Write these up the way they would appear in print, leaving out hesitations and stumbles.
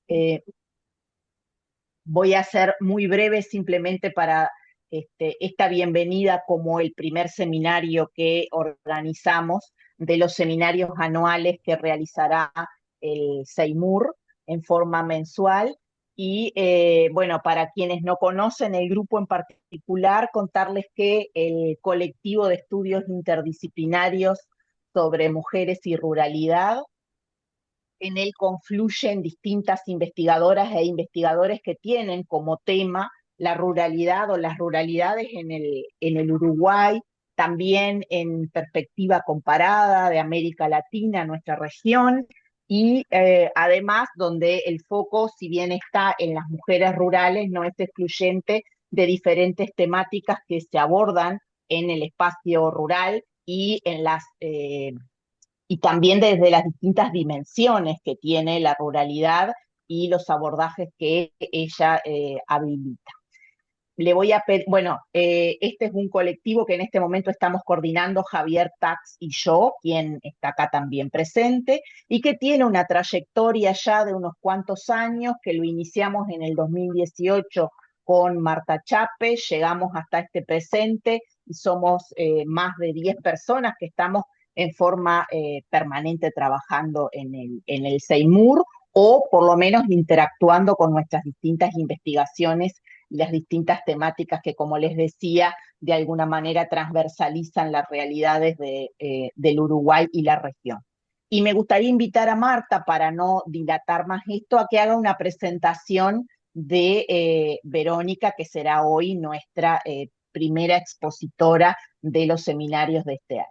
Eh, Voy a ser muy breve simplemente para esta bienvenida como el primer seminario que organizamos de los seminarios anuales que realizará el Seymour en forma mensual. Y bueno, para quienes no conocen el grupo en particular, contarles que el colectivo de estudios interdisciplinarios sobre mujeres y ruralidad, en él confluyen distintas investigadoras e investigadores que tienen como tema la ruralidad o las ruralidades en el Uruguay, también en perspectiva comparada de América Latina, nuestra región, y además donde el foco, si bien está en las mujeres rurales, no es excluyente de diferentes temáticas que se abordan en el espacio rural y en y también desde las distintas dimensiones que tiene la ruralidad y los abordajes que ella habilita. Le voy a pedir, bueno, este es un colectivo que en este momento estamos coordinando Javier Tax y yo, quien está acá también presente, y que tiene una trayectoria ya de unos cuantos años, que lo iniciamos en el 2018 con Marta Chape, llegamos hasta este presente y somos más de 10 personas que estamos en forma permanente trabajando en el Seymour, o por lo menos interactuando con nuestras distintas investigaciones y las distintas temáticas que, como les decía, de alguna manera transversalizan las realidades del Uruguay y la región. Y me gustaría invitar a Marta, para no dilatar más esto, a que haga una presentación de Verónica, que será hoy nuestra primera expositora de los seminarios de este año.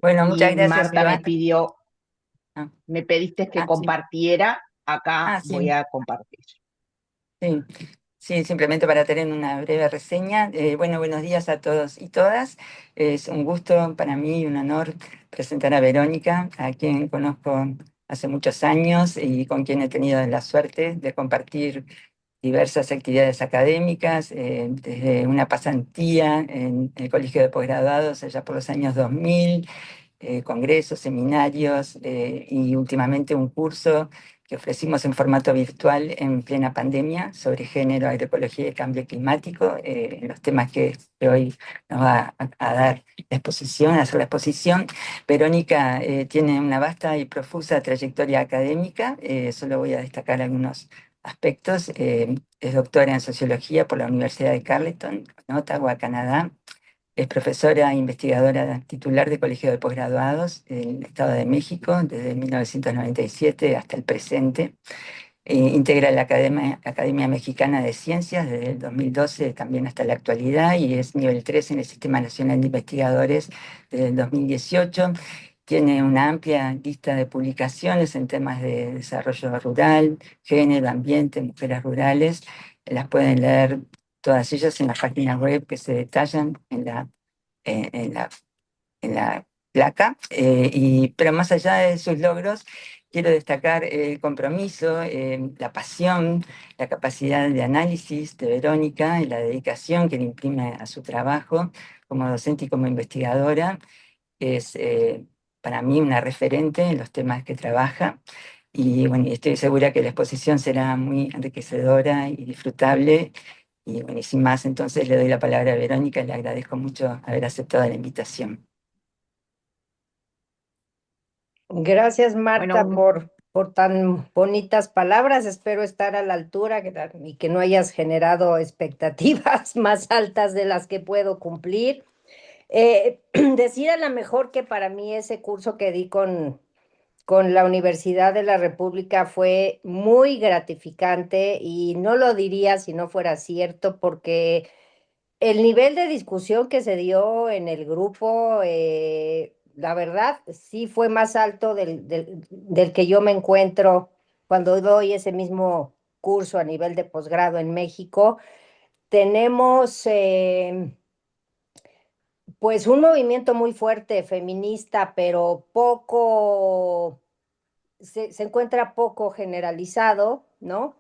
Bueno, muchas Y gracias, Marta Iván. Ah, me pediste que sí. compartiera, acá voy Sí, a compartir. sí, sí, simplemente para tener una breve reseña. Bueno, buenos días a todos y todas. Es un gusto para mí y un honor presentar a Verónica, a quien conozco hace muchos años y con quien he tenido la suerte de compartir diversas actividades académicas, desde una pasantía en el Colegio de Posgraduados allá por los años 2000, congresos, seminarios y últimamente un curso que ofrecimos en formato virtual en plena pandemia sobre género, agroecología y cambio climático, los temas que hoy nos va a dar la exposición, a hacer la exposición. Verónica tiene una vasta y profusa trayectoria académica, solo voy a destacar algunos aspectos. Es doctora en sociología por la Universidad de Carleton, en Ottawa, Canadá. Es profesora e investigadora titular de Colegio de Posgraduados en el Estado de México desde 1997 hasta el presente. Integra la Academia Mexicana de Ciencias desde el 2012 también hasta la actualidad y es nivel 3 en el Sistema Nacional de Investigadores desde el 2018. Tiene una amplia lista de publicaciones en temas de desarrollo rural, género, ambiente, mujeres rurales. Las pueden leer todas ellas en la página web que se detallan en, en la, en la placa. Pero más allá de sus logros, quiero destacar el compromiso, la pasión, la capacidad de análisis de Verónica y la dedicación que le imprime a su trabajo como docente y como investigadora. Es para mí una referente en los temas que trabaja. Y bueno, y estoy segura que la exposición será muy enriquecedora y disfrutable. Y bueno, y sin más, entonces le doy la palabra a Verónica y le agradezco mucho haber aceptado la invitación. Gracias, Bueno, Marta, por tan bonitas palabras. Espero estar a la altura y que no hayas generado expectativas más altas de las que puedo cumplir. Decir a lo mejor que para mí ese curso que di con la Universidad de la República fue muy gratificante y no lo diría si no fuera cierto, porque el nivel de discusión que se dio en el grupo, la verdad, sí fue más alto del que yo me encuentro cuando doy ese mismo curso a nivel de posgrado en México. Tenemos pues un movimiento muy fuerte feminista, pero se encuentra poco generalizado, ¿no?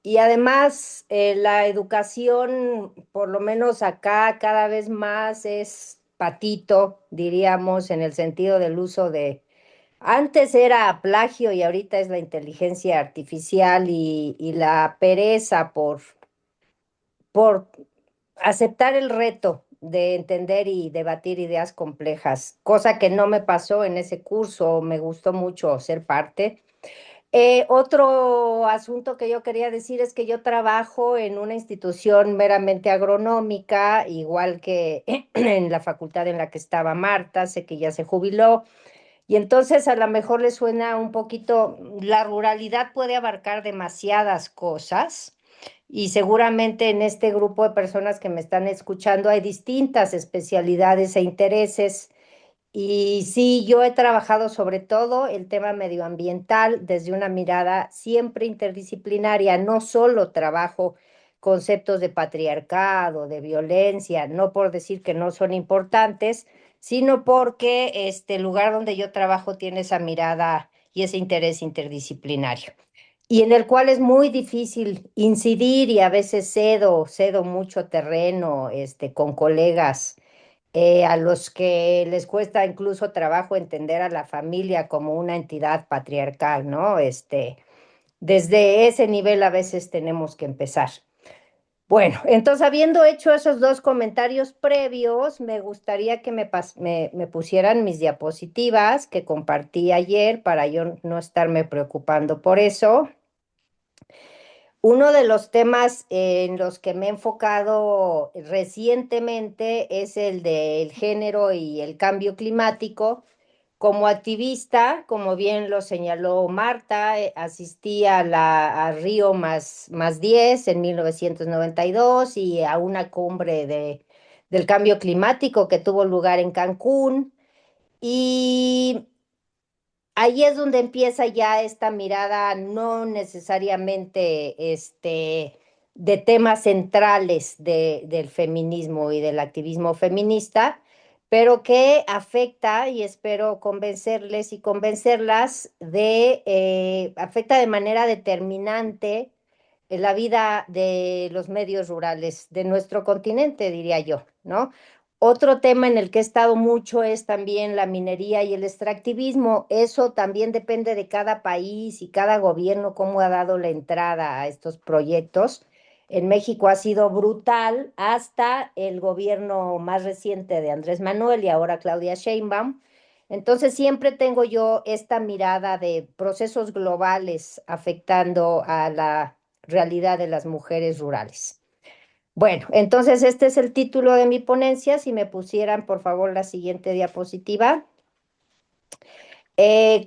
Y además, la educación, por lo menos acá, cada vez más es patito, diríamos, en el sentido del uso de Antes era plagio y ahorita es la inteligencia artificial y la pereza por aceptar el reto de entender y debatir ideas complejas, cosa que no me pasó en ese curso, me gustó mucho ser parte. Otro asunto que yo quería decir es que yo trabajo en una institución meramente agronómica, igual que en la facultad en la que estaba Marta, sé que ya se jubiló, y entonces a lo mejor le suena un poquito, la ruralidad puede abarcar demasiadas cosas y seguramente en este grupo de personas que me están escuchando hay distintas especialidades e intereses. Y sí, yo he trabajado sobre todo el tema medioambiental desde una mirada siempre interdisciplinaria. No solo trabajo conceptos de patriarcado, de violencia, no por decir que no son importantes, sino porque este lugar donde yo trabajo tiene esa mirada y ese interés interdisciplinario. Y en el cual es muy difícil incidir y a veces cedo mucho terreno, con colegas a los que les cuesta incluso trabajo entender a la familia como una entidad patriarcal, ¿no? Desde ese nivel a veces tenemos que empezar. Bueno, entonces habiendo hecho esos dos comentarios previos, me gustaría que me pusieran mis diapositivas que compartí ayer para yo no estarme preocupando por eso. Uno de los temas en los que me he enfocado recientemente es el del género y el cambio climático. Como activista, como bien lo señaló Marta, asistí a Río más 10 en 1992 y a una cumbre del cambio climático que tuvo lugar en Cancún. Y ahí es donde empieza ya esta mirada no necesariamente de temas centrales del feminismo y del activismo feminista, pero que afecta, y espero convencerles y convencerlas, afecta de manera determinante la vida de los medios rurales de nuestro continente, diría yo, ¿no? Otro tema en el que he estado mucho es también la minería y el extractivismo. Eso también depende de cada país y cada gobierno cómo ha dado la entrada a estos proyectos. En México ha sido brutal hasta el gobierno más reciente de Andrés Manuel y ahora Claudia Sheinbaum. Entonces siempre tengo yo esta mirada de procesos globales afectando a la realidad de las mujeres rurales. Bueno, entonces este es el título de mi ponencia. Si me pusieran, por favor, la siguiente diapositiva.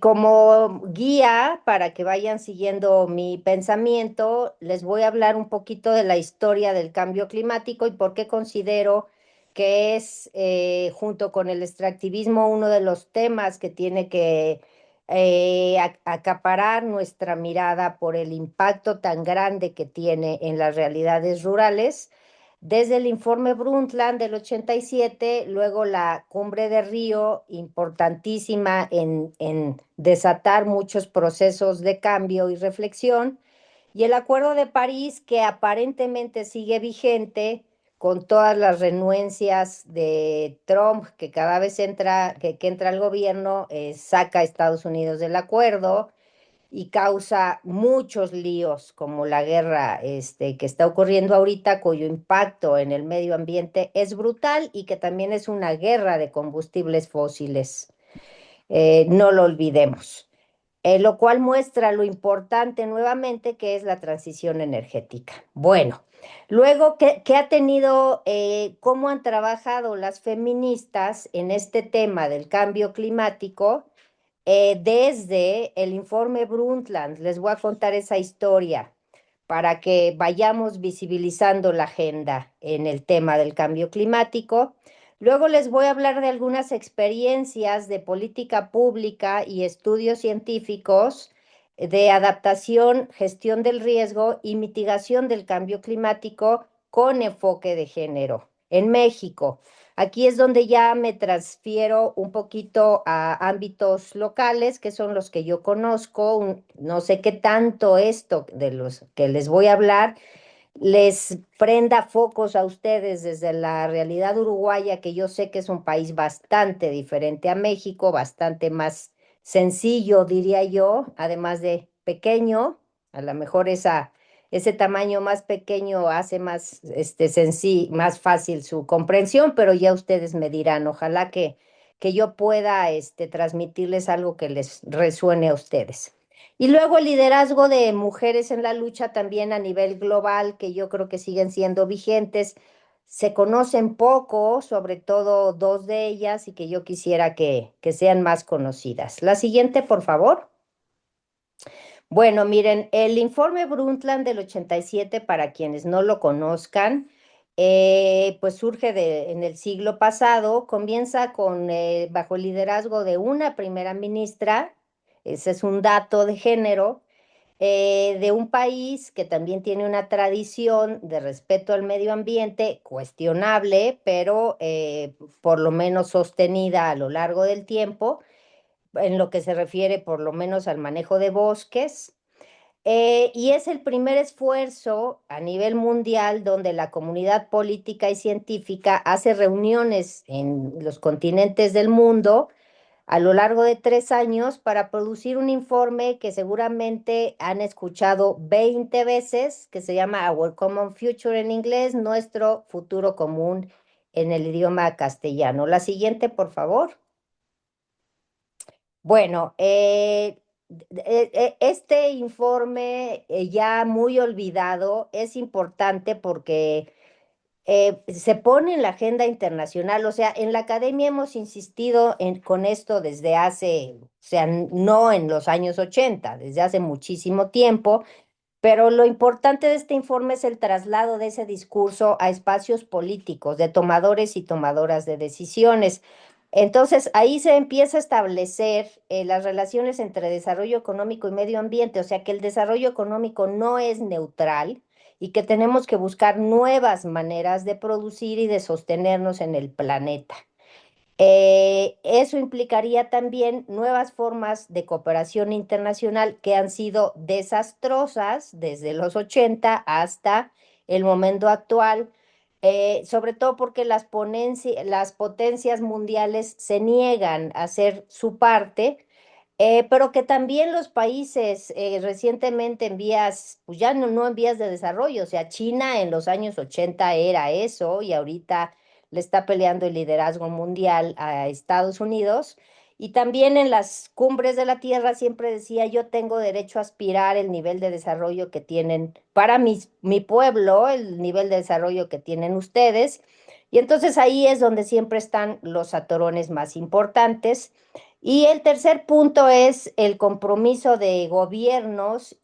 Como guía para que vayan siguiendo mi pensamiento, les voy a hablar un poquito de la historia del cambio climático y por qué considero que es, junto con el extractivismo, uno de los temas que tiene que acaparar nuestra mirada por el impacto tan grande que tiene en las realidades rurales desde el informe Brundtland del 87, luego la Cumbre de Río, importantísima en desatar muchos procesos de cambio y reflexión, y el Acuerdo de París, que aparentemente sigue vigente con todas las renuencias de Trump, que cada vez que entra al gobierno, saca a Estados Unidos del acuerdo y causa muchos líos, como la guerra que está ocurriendo ahorita, cuyo impacto en el medio ambiente es brutal y que también es una guerra de combustibles fósiles. No lo olvidemos. Lo cual muestra lo importante nuevamente que es la transición energética. Bueno, luego, ¿qué ha tenido, cómo han trabajado las feministas en este tema del cambio climático? Desde el informe Brundtland, les voy a contar esa historia para que vayamos visibilizando la agenda en el tema del cambio climático. Luego les voy a hablar de algunas experiencias de política pública y estudios científicos de adaptación, gestión del riesgo y mitigación del cambio climático con enfoque de género en México. Aquí es donde ya me transfiero un poquito a ámbitos locales, que son los que yo conozco. No sé qué tanto esto de los que les voy a hablar les prenda focos a ustedes desde la realidad uruguaya, que yo sé que es un país bastante diferente a México, bastante más sencillo, diría yo, además de pequeño. A lo mejor ese tamaño más pequeño hace más, más fácil su comprensión, pero ya ustedes me dirán. Ojalá que yo pueda transmitirles algo que les resuene a ustedes. Y luego el liderazgo de mujeres en la lucha también a nivel global, que yo creo que siguen siendo vigentes. Se conocen poco, sobre todo dos de ellas, y que yo quisiera que sean más conocidas. La siguiente, por favor. Bueno, miren, el informe Brundtland del 87, para quienes no lo conozcan, pues surge en el siglo pasado, comienza bajo el liderazgo de una primera ministra. Ese es un dato de género, de un país que también tiene una tradición de respeto al medio ambiente, cuestionable, pero por lo menos sostenida a lo largo del tiempo, en lo que se refiere por lo menos al manejo de bosques. Y es el primer esfuerzo a nivel mundial donde la comunidad política y científica hace reuniones en los continentes del mundo a lo largo de 3 años para producir un informe que seguramente han escuchado 20 veces, que se llama Our Common Future en inglés, nuestro futuro común en el idioma castellano. La siguiente, por favor. Bueno, este informe, ya muy olvidado, es importante porque se pone en la agenda internacional. O sea, en la academia hemos insistido con esto desde hace, o sea, no en los años 80, desde hace muchísimo tiempo, pero lo importante de este informe es el traslado de ese discurso a espacios políticos, de tomadores y tomadoras de decisiones. Entonces, ahí se empieza a establecer las relaciones entre desarrollo económico y medio ambiente, o sea que el desarrollo económico no es neutral y que tenemos que buscar nuevas maneras de producir y de sostenernos en el planeta. Eso implicaría también nuevas formas de cooperación internacional que han sido desastrosas desde los 80 hasta el momento actual, sobre todo porque las potencias mundiales se niegan a hacer su parte, pero que también los países recientemente en vías, pues ya no en vías de desarrollo. O sea, China en los años 80 era eso y ahorita le está peleando el liderazgo mundial a Estados Unidos. Y también en las cumbres de la Tierra siempre decía: yo tengo derecho a aspirar el nivel de desarrollo que tienen para mi pueblo, el nivel de desarrollo que tienen ustedes. Y entonces ahí es donde siempre están los atorones más importantes. Y el tercer punto es el compromiso de gobiernos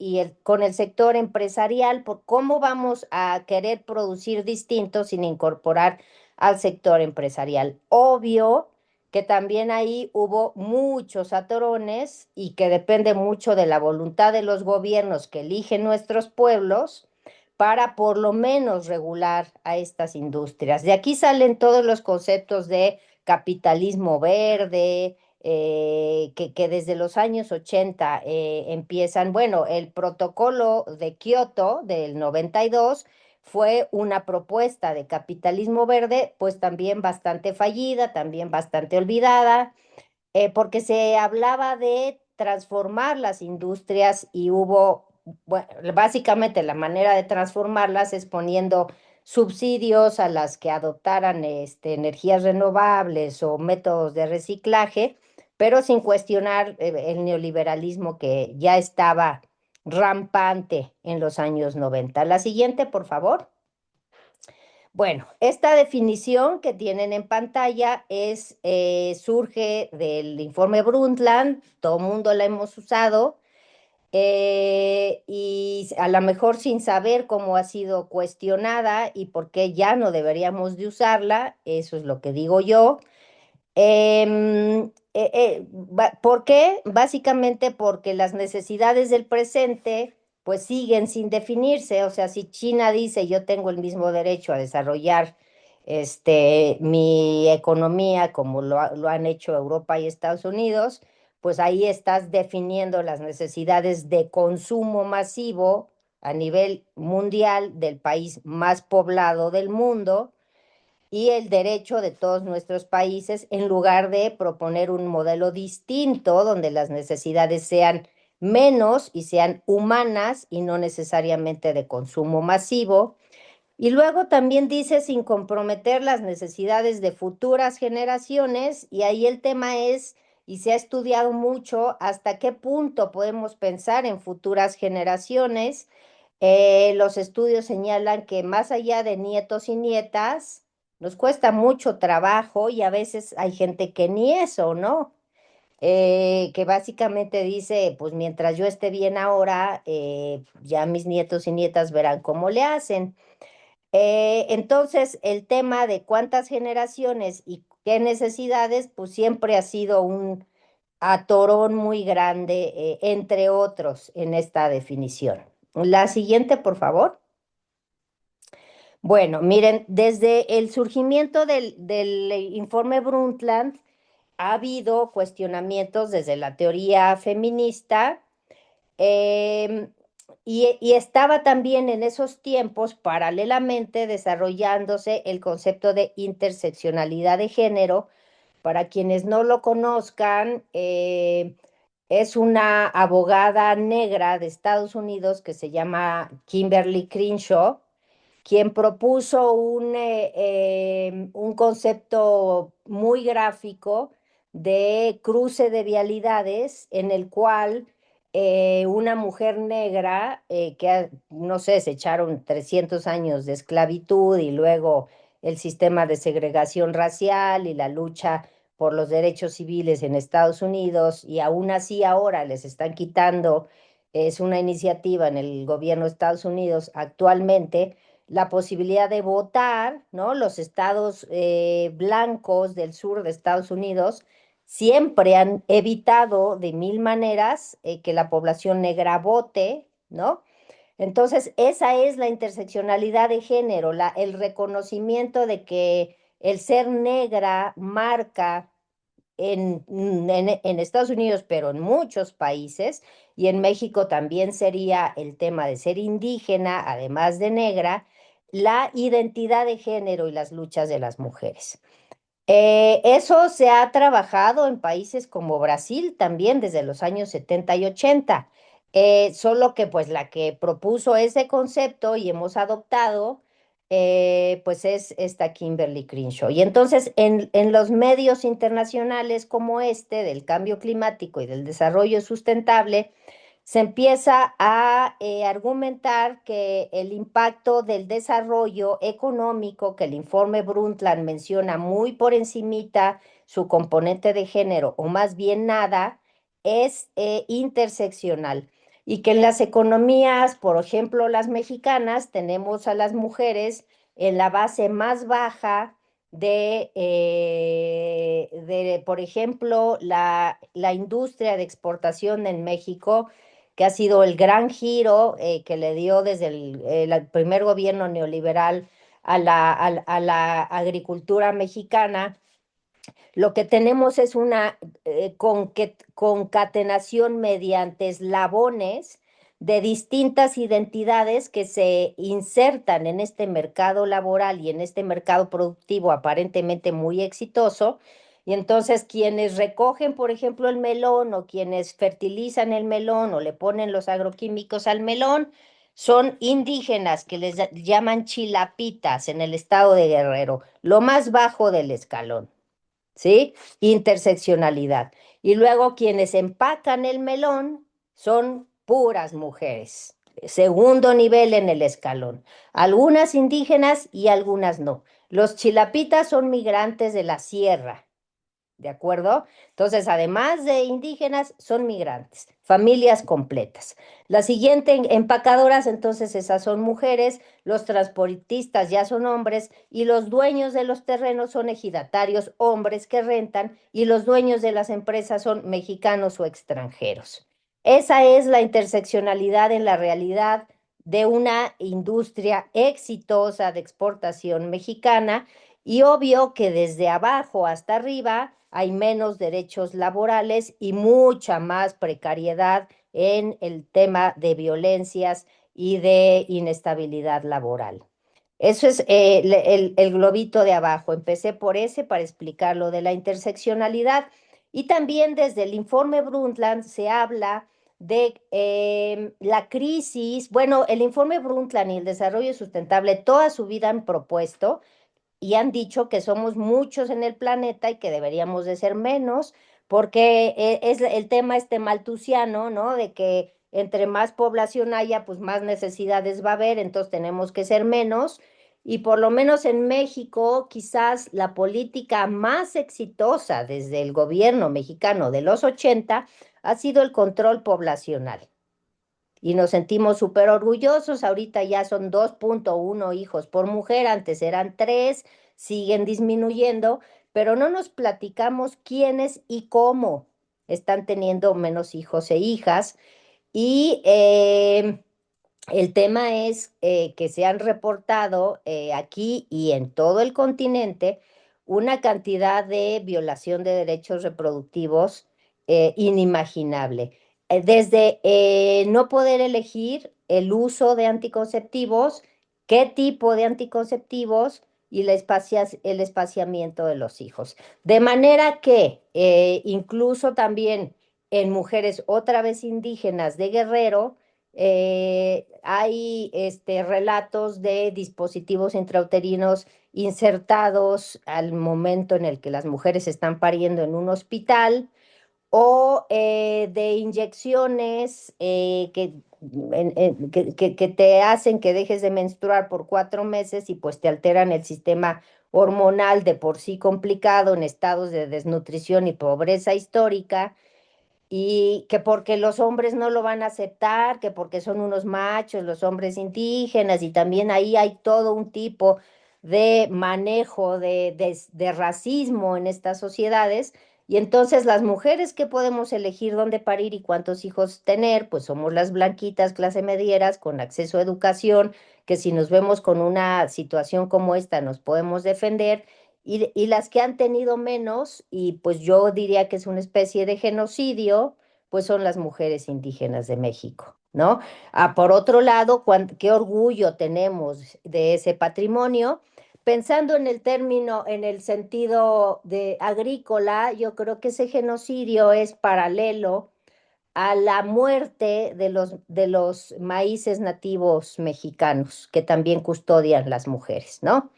con el sector empresarial, por cómo vamos a querer producir distinto sin incorporar al sector empresarial. Obvio que también ahí hubo muchos atorones y que depende mucho de la voluntad de los gobiernos que eligen nuestros pueblos para por lo menos regular a estas industrias. De aquí salen todos los conceptos de capitalismo verde, que desde los años 80 empiezan. Bueno, el protocolo de Kioto del 92 fue una propuesta de capitalismo verde, pues también bastante fallida, también bastante olvidada, porque se hablaba de transformar las industrias y bueno, básicamente la manera de transformarlas es poniendo subsidios a las que adoptaran energías renovables o métodos de reciclaje, pero sin cuestionar el neoliberalismo que ya estaba rampante en los años 90. La siguiente, por favor. Bueno, esta definición que tienen en pantalla surge del informe Brundtland. Todo el mundo la hemos usado, y a lo mejor sin saber cómo ha sido cuestionada y por qué ya no deberíamos de usarla. Eso es lo que digo yo. ¿Por qué? Básicamente porque las necesidades del presente pues siguen sin definirse. O sea, si China dice: yo tengo el mismo derecho a desarrollar mi economía como lo han hecho Europa y Estados Unidos, pues ahí estás definiendo las necesidades de consumo masivo a nivel mundial del país más poblado del mundo. y el derecho de todos nuestros países, en lugar de proponer un modelo distinto donde las necesidades sean menos y sean humanas y no necesariamente de consumo masivo. Y luego también dice sin comprometer las necesidades de futuras generaciones, y ahí el tema es, y se ha estudiado mucho, hasta qué punto podemos pensar en futuras generaciones. Los estudios señalan que más allá de nietos y nietas, nos cuesta mucho trabajo y a veces hay gente que ni eso, ¿no? Que básicamente dice, pues mientras yo esté bien ahora, ya mis nietos y nietas verán cómo le hacen. Entonces, el tema de cuántas generaciones y qué necesidades, pues siempre ha sido un atorón muy grande, entre otros, en esta definición. La siguiente, por favor. Bueno, miren, desde el surgimiento del informe Brundtland ha habido cuestionamientos desde la teoría feminista. Em, y estaba también en esos tiempos, paralelamente, desarrollándose el concepto de interseccionalidad de género. Para quienes no lo conozcan, es una abogada negra de Estados Unidos que se llama Kimberly Crenshaw, quien propuso un concepto muy gráfico de cruce de vialidades en el cual una mujer negra que, no sé, se echaron 300 años de esclavitud y luego el sistema de segregación racial y la lucha por los derechos civiles en Estados Unidos, y aún así ahora les están quitando, es una iniciativa en el gobierno de Estados Unidos actualmente, la posibilidad de votar, ¿no? Los estados blancos del sur de Estados Unidos siempre han evitado de mil maneras que la población negra vote, ¿no? Entonces, esa es la interseccionalidad de género, el reconocimiento de que el ser negra marca en Estados Unidos, pero en muchos países, y en México también sería el tema de ser indígena, además de negra, la identidad de género y las luchas de las mujeres. Eso se ha trabajado en países como Brasil también desde los años 70 y 80, solo que pues la que propuso ese concepto y hemos adoptado, pues es esta Kimberly Crenshaw. Y entonces en los medios internacionales como este del cambio climático y del desarrollo sustentable, se empieza a argumentar que el impacto del desarrollo económico, que el informe Brundtland menciona muy por encimita su componente de género, o más bien nada, es interseccional. Y que en las economías, por ejemplo, las mexicanas, tenemos a las mujeres en la base más baja por ejemplo, la industria de exportación en México, que ha sido el gran giro que le dio desde el primer gobierno neoliberal a la agricultura mexicana. Lo que tenemos es una concatenación mediante eslabones de distintas identidades que se insertan en este mercado laboral y en este mercado productivo aparentemente muy exitoso. Y entonces quienes recogen, por ejemplo, el melón, o quienes fertilizan el melón o le ponen los agroquímicos al melón, son indígenas que les llaman chilapitas en el estado de Guerrero, lo más bajo del escalón. ¿Sí? Interseccionalidad. Y luego quienes empacan el melón son puras mujeres. Segundo nivel en el escalón. Algunas indígenas y algunas no. Los chilapitas son migrantes de la sierra. ¿De acuerdo? Entonces, además de indígenas, son migrantes, familias completas. La siguiente empacadoras, entonces esas son mujeres, los transportistas ya son hombres y los dueños de los terrenos son ejidatarios, hombres que rentan, y los dueños de las empresas son mexicanos o extranjeros. Esa es la interseccionalidad en la realidad de una industria exitosa de exportación mexicana, y obvio que desde abajo hasta arriba hay menos derechos laborales y mucha más precariedad en el tema de violencias y de inestabilidad laboral. Eso es el globito de abajo. Empecé por ese para explicar lo de la interseccionalidad. Y también desde el informe Brundtland se habla de la crisis. Bueno, el informe Brundtland y el desarrollo sustentable toda su vida han propuesto y han dicho que somos muchos en el planeta y que deberíamos de ser menos, porque el tema este maltusiano, ¿no? De que entre más población haya, pues más necesidades va a haber, entonces tenemos que ser menos. Y por lo menos en México, quizás la política más exitosa desde el gobierno mexicano de los 80 ha sido el control poblacional y nos sentimos súper orgullosos. Ahorita ya son 2.1 hijos por mujer, antes eran 3, siguen disminuyendo, pero no nos platicamos quiénes y cómo están teniendo menos hijos e hijas. Y el tema es que se han reportado aquí y en todo el continente una cantidad de violación de derechos reproductivos inimaginable. Desde no poder elegir el uso de anticonceptivos, qué tipo de anticonceptivos y el espaciamiento de los hijos. De manera que incluso también en mujeres otra vez indígenas de Guerrero, hay relatos de dispositivos intrauterinos insertados al momento en el que las mujeres están pariendo en un hospital o de inyecciones que te hacen que dejes de menstruar por 4 meses y pues te alteran el sistema hormonal de por sí complicado en estados de desnutrición y pobreza histórica y que porque los hombres no lo van a aceptar, que porque son unos machos, los hombres indígenas, y también ahí hay todo un tipo de manejo de racismo en estas sociedades. Y entonces las mujeres que podemos elegir dónde parir y cuántos hijos tener, pues somos las blanquitas, clase medieras, con acceso a educación, que si nos vemos con una situación como esta nos podemos defender y las que han tenido menos, y pues yo diría que es una especie de genocidio, pues son las mujeres indígenas de México, ¿no? Por otro lado, qué orgullo tenemos de ese patrimonio. Pensando en el término, en el sentido de agrícola, yo creo que ese genocidio es paralelo a la muerte de los maíces nativos mexicanos, que también custodian las mujeres, ¿no?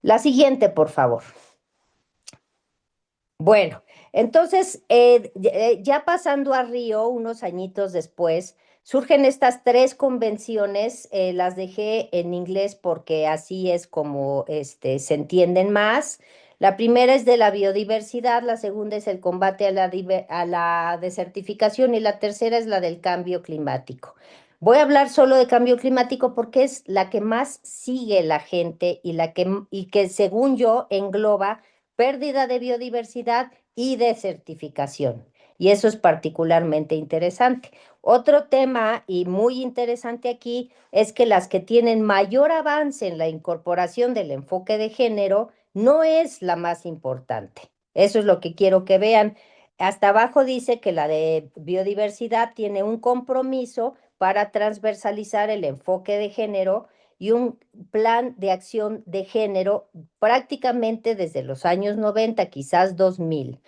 La siguiente, por favor. Bueno, entonces, ya pasando a Río, unos añitos después, surgen estas 3 convenciones, las dejé en inglés porque así es como se entienden más. La primera es de la biodiversidad, la segunda es el combate a la desertificación y la tercera es la del cambio climático. Voy a hablar solo de cambio climático porque es la que más sigue la gente y que según yo engloba pérdida de biodiversidad y desertificación. Y eso es particularmente interesante. Otro tema y muy interesante aquí es que las que tienen mayor avance en la incorporación del enfoque de género no es la más importante. Eso es lo que quiero que vean. Hasta abajo dice que la de biodiversidad tiene un compromiso para transversalizar el enfoque de género y un plan de acción de género prácticamente desde los años 90, quizás 2000.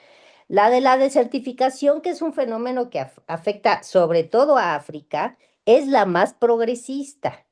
La de la desertificación, que es un fenómeno que afecta sobre todo a África, es la más progresista.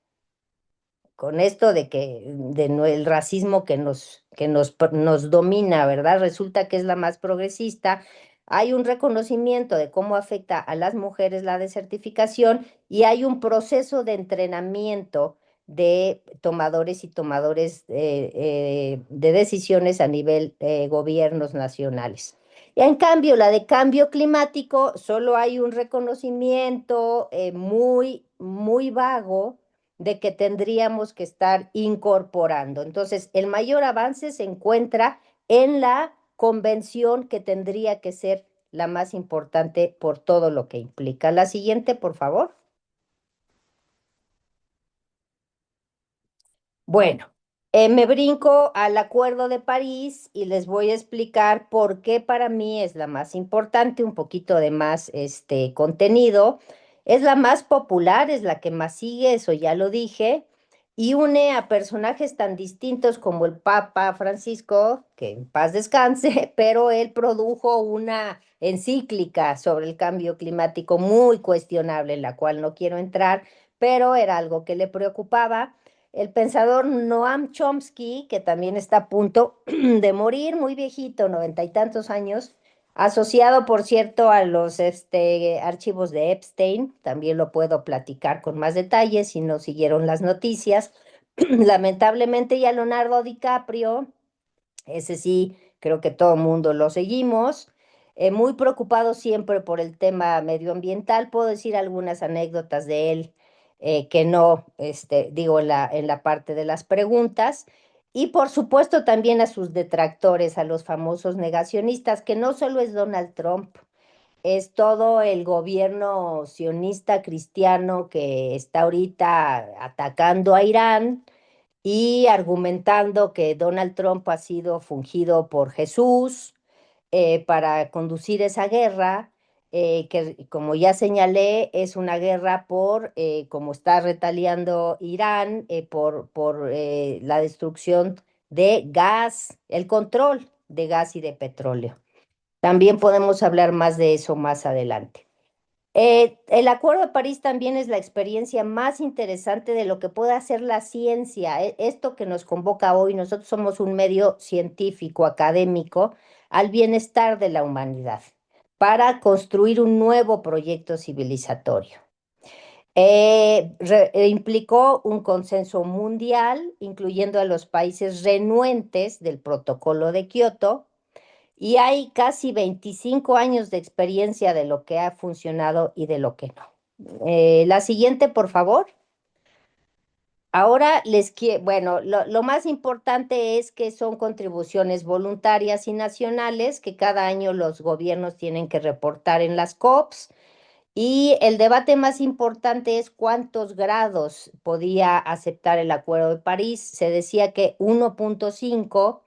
Con esto el racismo que nos domina, ¿verdad? Resulta que es la más progresista. Hay un reconocimiento de cómo afecta a las mujeres la desertificación y hay un proceso de entrenamiento de tomadores y tomadores de decisiones a nivel gobiernos nacionales. Y en cambio, la de cambio climático, solo hay un reconocimiento muy, muy vago de que tendríamos que estar incorporando. Entonces, el mayor avance se encuentra en la convención que tendría que ser la más importante por todo lo que implica. La siguiente, por favor. Bueno, me brinco al Acuerdo de París y les voy a explicar por qué para mí es la más importante, un poquito de más contenido. Es la más popular, es la que más sigue, eso ya lo dije. y une a personajes tan distintos como el Papa Francisco, que en paz descanse, pero él produjo una encíclica sobre el cambio climático muy cuestionable, en la cual no quiero entrar, pero era algo que le preocupaba. El pensador Noam Chomsky, que también está a punto de morir, muy viejito, 90 y tantos años, asociado, por cierto, a los archivos de Epstein, también lo puedo platicar con más detalles si no siguieron las noticias. Lamentablemente, ya Leonardo DiCaprio, ese sí, creo que todo el mundo lo seguimos, muy preocupado siempre por el tema medioambiental. Puedo decir algunas anécdotas de él que no, digo, en la parte de las preguntas. Y por supuesto también a sus detractores, a los famosos negacionistas, que no solo es Donald Trump, es todo el gobierno sionista cristiano que está ahorita atacando a Irán y argumentando que Donald Trump ha sido fungido por Jesús para conducir esa guerra, que como ya señalé, es una guerra como está retaliando Irán, por la destrucción de gas, el control de gas y de petróleo. También podemos hablar más de eso más adelante. El Acuerdo de París también es la experiencia más interesante de lo que puede hacer la ciencia. Esto que nos convoca hoy, nosotros somos un medio científico, académico, al bienestar de la humanidad, para construir un nuevo proyecto civilizatorio. Implicó un consenso mundial, incluyendo a los países renuentes del Protocolo de Kioto, y hay casi 25 años de experiencia de lo que ha funcionado y de lo que no. La siguiente, por favor. Ahora les quiero, bueno, lo más importante es que son contribuciones voluntarias y nacionales que cada año los gobiernos tienen que reportar en las COPs. Y el debate más importante es cuántos grados podía aceptar el Acuerdo de París. Se decía que 1,5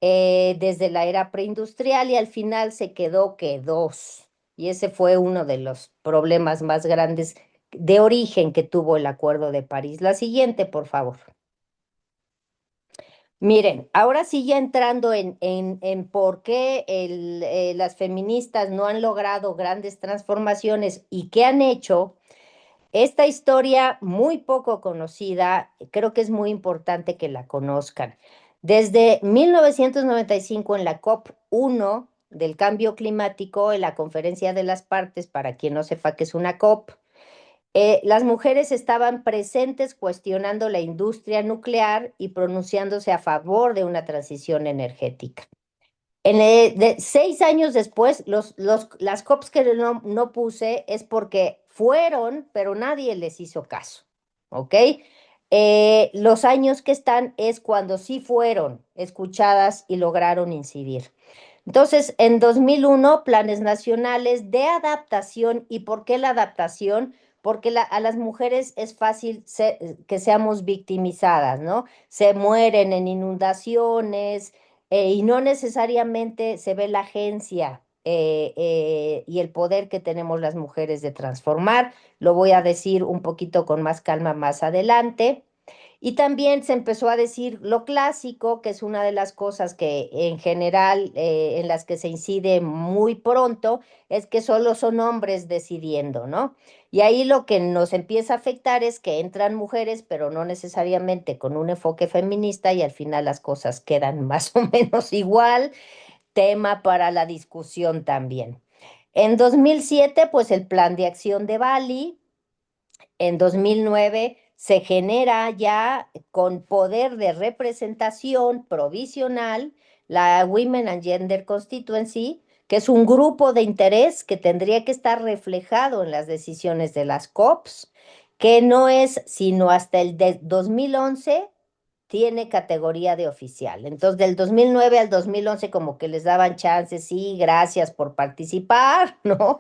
desde la era preindustrial, y al final se quedó que 2. Y ese fue uno de los problemas más grandes de origen que tuvo el Acuerdo de París. La siguiente, por favor. Miren, ahora sí ya entrando en por qué las feministas no han logrado grandes transformaciones y qué han hecho. Esta historia muy poco conocida, creo que es muy importante que la conozcan. Desde 1995, en la COP 1 del cambio climático, en la Conferencia de las Partes, para quien no sepa qué es una COP, las mujeres estaban presentes cuestionando la industria nuclear y pronunciándose a favor de una transición energética. 6 años después, las COPs que no puse es porque fueron, pero nadie les hizo caso, ¿ok? Los años que están es cuando sí fueron escuchadas y lograron incidir. Entonces, en 2001, planes nacionales de adaptación. ¿Y por qué la adaptación? Porque a las mujeres es fácil que seamos victimizadas, ¿no? Se mueren en inundaciones, y no necesariamente se ve la agencia y el poder que tenemos las mujeres de transformar. Lo voy a decir un poquito con más calma más adelante. Y también se empezó a decir lo clásico, que es una de las cosas que en general en las que se incide muy pronto, es que solo son hombres decidiendo, ¿no? Y ahí lo que nos empieza a afectar es que entran mujeres, pero no necesariamente con un enfoque feminista, y al final las cosas quedan más o menos igual, tema para la discusión también. En 2007, pues el Plan de Acción de Bali. En 2009 se genera ya con poder de representación provisional la Women and Gender Constituency, que es un grupo de interés que tendría que estar reflejado en las decisiones de las COPs, que no es sino hasta el de 2011 tiene categoría de oficial. Entonces, del 2009 al 2011 como que les daban chances, sí, gracias por participar, ¿no?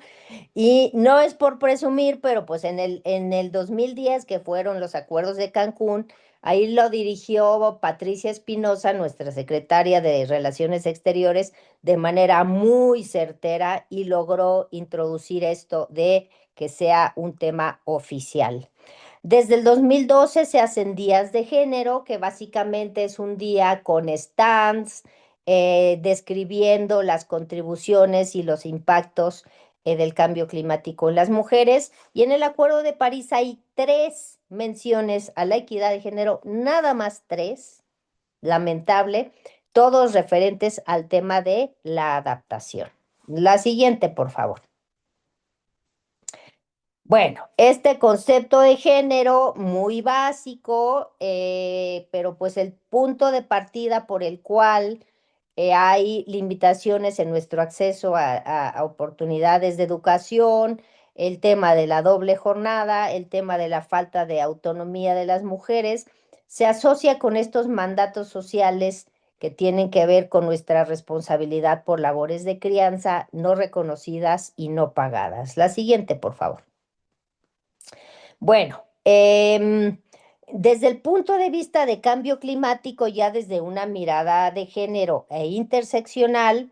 Y no es por presumir, pero pues en el 2010, que fueron los acuerdos de Cancún, ahí lo dirigió Patricia Espinosa, nuestra secretaria de Relaciones Exteriores, de manera muy certera, y logró introducir esto de que sea un tema oficial. Desde el 2012 se hacen días de género, que básicamente es un día con stands describiendo las contribuciones y los impactos del cambio climático en las mujeres. Y en el Acuerdo de París hay 3 menciones a la equidad de género, nada más 3, lamentable, todos referentes al tema de la adaptación. La siguiente, por favor. Bueno, este concepto de género muy básico, pero pues el punto de partida por el cual hay limitaciones en nuestro acceso a oportunidades de educación, el tema de la doble jornada, el tema de la falta de autonomía de las mujeres, se asocia con estos mandatos sociales que tienen que ver con nuestra responsabilidad por labores de crianza no reconocidas y no pagadas. La siguiente, por favor. Bueno, desde el punto de vista de cambio climático, ya desde una mirada de género e interseccional,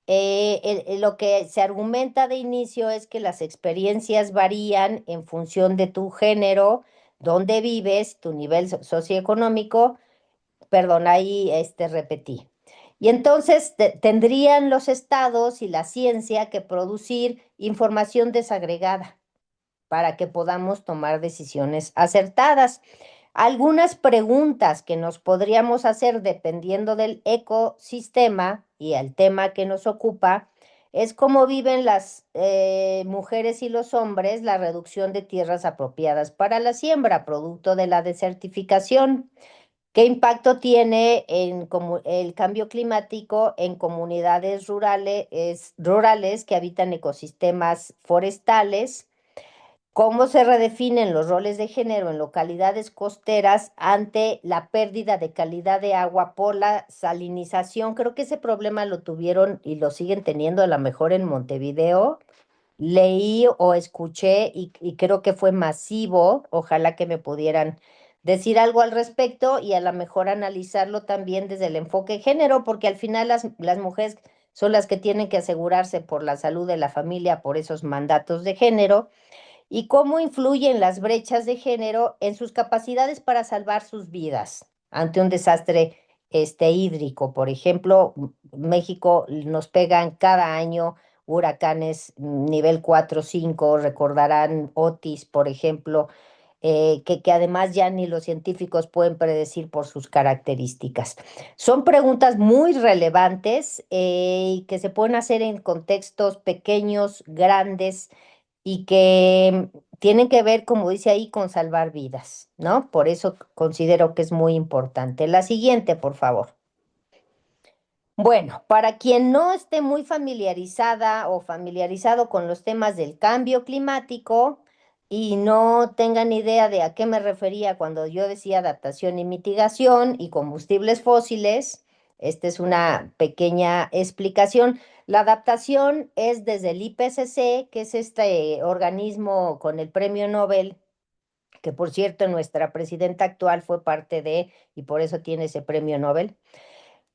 lo que se argumenta de inicio es que las experiencias varían en función de tu género, dónde vives, tu nivel socioeconómico, perdón, ahí repetí. Y entonces tendrían los estados y la ciencia que producir información desagregada para que podamos tomar decisiones acertadas. Algunas preguntas que nos podríamos hacer dependiendo del ecosistema y el tema que nos ocupa es cómo viven las mujeres y los hombres la reducción de tierras apropiadas para la siembra, producto de la desertificación. ¿Qué impacto tiene en el cambio climático en comunidades rurales que habitan ecosistemas forestales? ¿Cómo se redefinen los roles de género en localidades costeras ante la pérdida de calidad de agua por la salinización? Creo que ese problema lo tuvieron y lo siguen teniendo a lo mejor en Montevideo. Leí o escuché y creo que fue masivo. Ojalá que me pudieran decir algo al respecto y a lo mejor analizarlo también desde el enfoque de género, porque al final las mujeres son las que tienen que asegurarse por la salud de la familia por esos mandatos de género y cómo influyen las brechas de género en sus capacidades para salvar sus vidas ante un desastre hídrico. Por ejemplo, México nos pegan cada año huracanes nivel 4 o 5, recordarán Otis, por ejemplo, que además ya ni los científicos pueden predecir por sus características. Son preguntas muy relevantes y que se pueden hacer en contextos pequeños, grandes, y que tienen que ver, como dice ahí, con salvar vidas, ¿no? Por eso considero que es muy importante. La siguiente, por favor. Bueno, para quien no esté muy familiarizada o familiarizado con los temas del cambio climático y no tengan idea de a qué me refería cuando yo decía adaptación y mitigación y combustibles fósiles, esta es una pequeña explicación. La adaptación es desde el IPCC, que es este organismo con el premio Nobel, que por cierto nuestra presidenta actual fue parte de, y por eso tiene ese premio Nobel.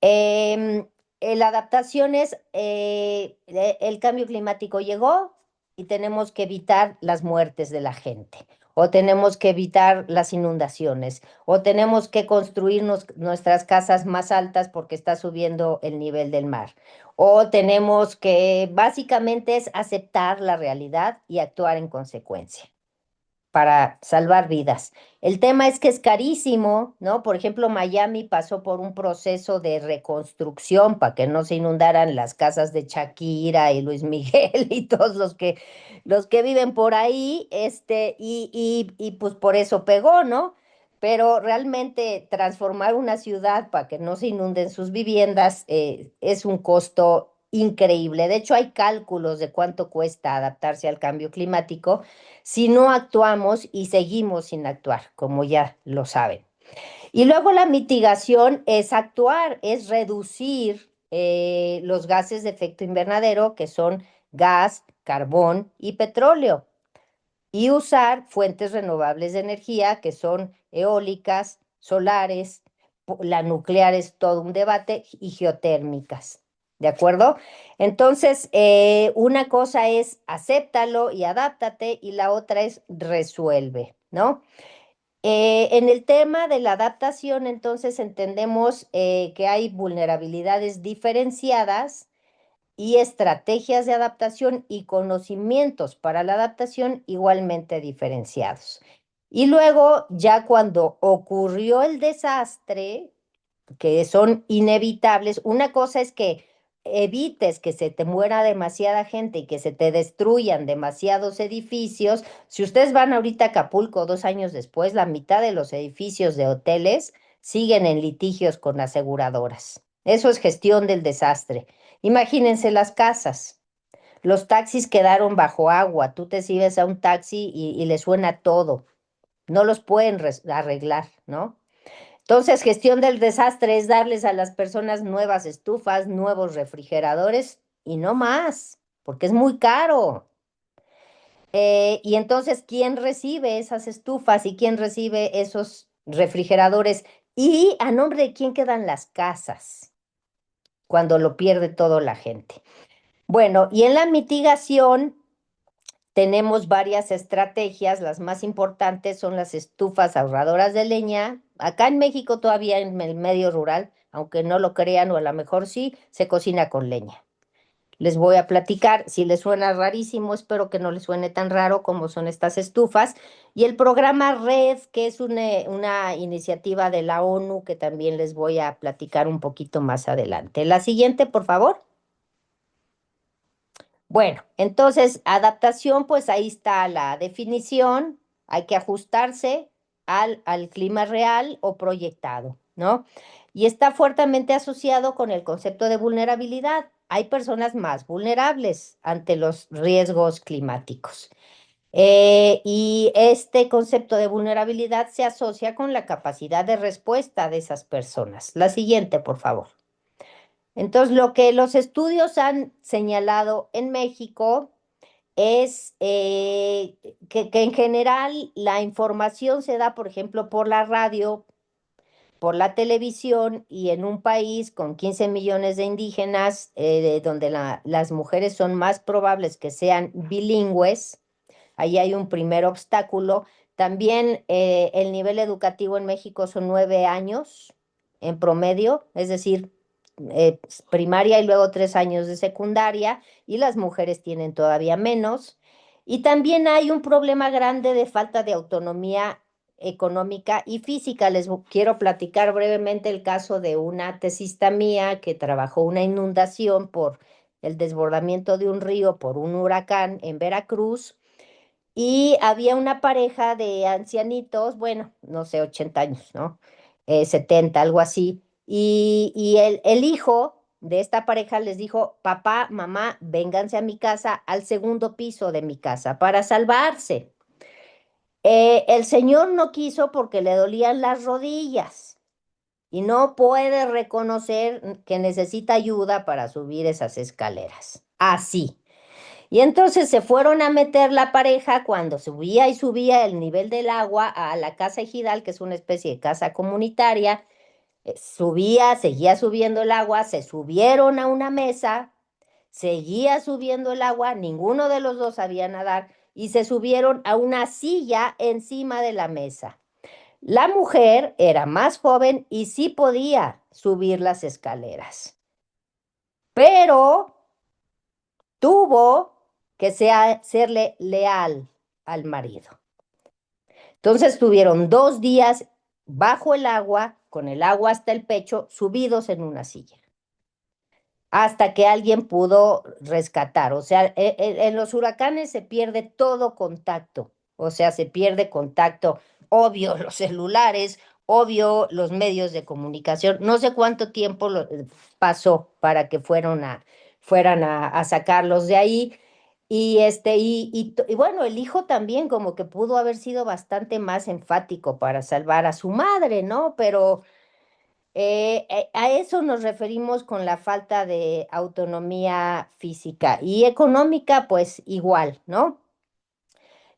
Em, la adaptación es, el cambio climático llegó y tenemos que evitar las muertes de la gente, o tenemos que evitar las inundaciones, o tenemos que construirnos nuestras casas más altas porque está subiendo el nivel del mar, o tenemos que, básicamente es aceptar la realidad y actuar en consecuencia para salvar vidas. El tema es que es carísimo, ¿no? Por ejemplo, Miami pasó por un proceso de reconstrucción para que no se inundaran las casas de Shakira y Luis Miguel y todos los que viven por ahí, y pues por eso pegó, ¿no? Pero realmente transformar una ciudad para que no se inunden sus viviendas es un costo increíble. De hecho, hay cálculos de cuánto cuesta adaptarse al cambio climático si no actuamos y seguimos sin actuar, como ya lo saben. Y luego la mitigación es actuar, es reducir los gases de efecto invernadero, que son gas, carbón y petróleo, y usar fuentes renovables de energía, que son eólicas, solares, la nuclear es todo un debate, y geotérmicas. ¿De acuerdo? Entonces, una cosa es acéptalo y adáptate y la otra es resuelve. ¿no? En el tema de la adaptación, entonces entendemos que hay vulnerabilidades diferenciadas y estrategias de adaptación y conocimientos para la adaptación igualmente diferenciados. Y luego, ya cuando ocurrió el desastre, que son inevitables, una cosa es que evites que se te muera demasiada gente y que se te destruyan demasiados edificios. Si ustedes van ahorita a Acapulco 2 años después, la mitad de los edificios de hoteles siguen en litigios con aseguradoras. Eso es gestión del desastre. Imagínense las casas. Los taxis quedaron bajo agua. Tú te subes a un taxi y le suena todo. No los pueden arreglar, ¿no? Entonces, gestión del desastre es darles a las personas nuevas estufas, nuevos refrigeradores y no más, porque es muy caro. Y entonces, ¿quién recibe esas estufas y quién recibe esos refrigeradores? ¿Y a nombre de quién quedan las casas cuando lo pierde toda la gente? Bueno, y en la mitigación tenemos varias estrategias. Las más importantes son las estufas ahorradoras de leña. Acá en México todavía en el medio rural, aunque no lo crean o a lo mejor sí, se cocina con leña. Les voy a platicar, si les suena rarísimo, espero que no les suene tan raro como son estas estufas. Y el programa RED, que es una iniciativa de la ONU que también les voy a platicar un poquito más adelante. La siguiente, por favor. Bueno, entonces, adaptación, pues ahí está la definición. Hay que ajustarse al clima real o proyectado, ¿no? Y está fuertemente asociado con el concepto de vulnerabilidad. Hay personas más vulnerables ante los riesgos climáticos. Y este concepto de vulnerabilidad se asocia con la capacidad de respuesta de esas personas. La siguiente, por favor. Entonces, lo que los estudios han señalado en México es que en general la información se da, por ejemplo, por la radio, por la televisión y en un país con 15 millones de indígenas, donde las mujeres son más probables que sean bilingües. Ahí hay un primer obstáculo. También el nivel educativo en México son 9 años en promedio, es decir, primaria y luego 3 años de secundaria, y las mujeres tienen todavía menos. Y también hay un problema grande de falta de autonomía económica y física. Les quiero platicar brevemente el caso de una tesista mía que trabajó una inundación por el desbordamiento de un río por un huracán en Veracruz. Y había una pareja de ancianitos, bueno, no sé, 80 años, ¿no? 70, algo así. Y el hijo de esta pareja les dijo, papá, mamá, vénganse a mi casa, al segundo piso de mi casa, para salvarse. El señor no quiso porque le dolían las rodillas y no puede reconocer que necesita ayuda para subir esas escaleras. Así. Y entonces se fueron a meter la pareja cuando subía y subía el nivel del agua a la casa ejidal, que es una especie de casa comunitaria. Subía, seguía subiendo el agua, se subieron a una mesa, seguía subiendo el agua, ninguno de los dos sabía nadar y se subieron a una silla encima de la mesa. La mujer era más joven y sí podía subir las escaleras, pero tuvo que serle leal al marido. Entonces estuvieron 2 días bajo el agua, con el agua hasta el pecho, subidos en una silla, hasta que alguien pudo rescatar. O sea, en los huracanes se pierde todo contacto, o sea, se pierde contacto, obvio, los celulares, obvio, los medios de comunicación. No sé cuánto tiempo pasó para que fueran a sacarlos de ahí. Y bueno, el hijo también como que pudo haber sido bastante más enfático para salvar a su madre, ¿no? Pero a eso nos referimos con la falta de autonomía física y económica, pues igual, ¿no?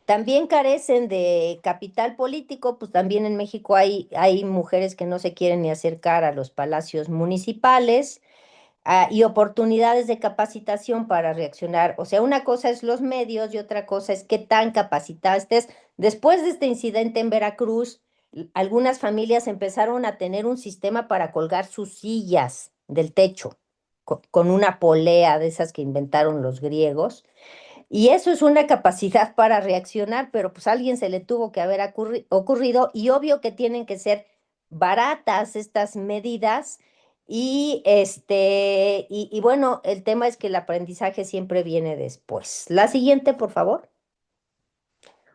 También carecen de capital político, pues también en México hay mujeres que no se quieren ni acercar a los palacios municipales. y oportunidades de capacitación para reaccionar. O sea, una cosa es los medios y otra cosa es qué tan capacitada estés. Después de este incidente en Veracruz, algunas familias empezaron a tener un sistema para colgar sus sillas del techo con una polea de esas que inventaron los griegos. Y eso es una capacidad para reaccionar, pero pues a alguien se le tuvo que haber ocurrido y obvio que tienen que ser baratas estas medidas y bueno, el tema es que el aprendizaje siempre viene después. La siguiente, por favor.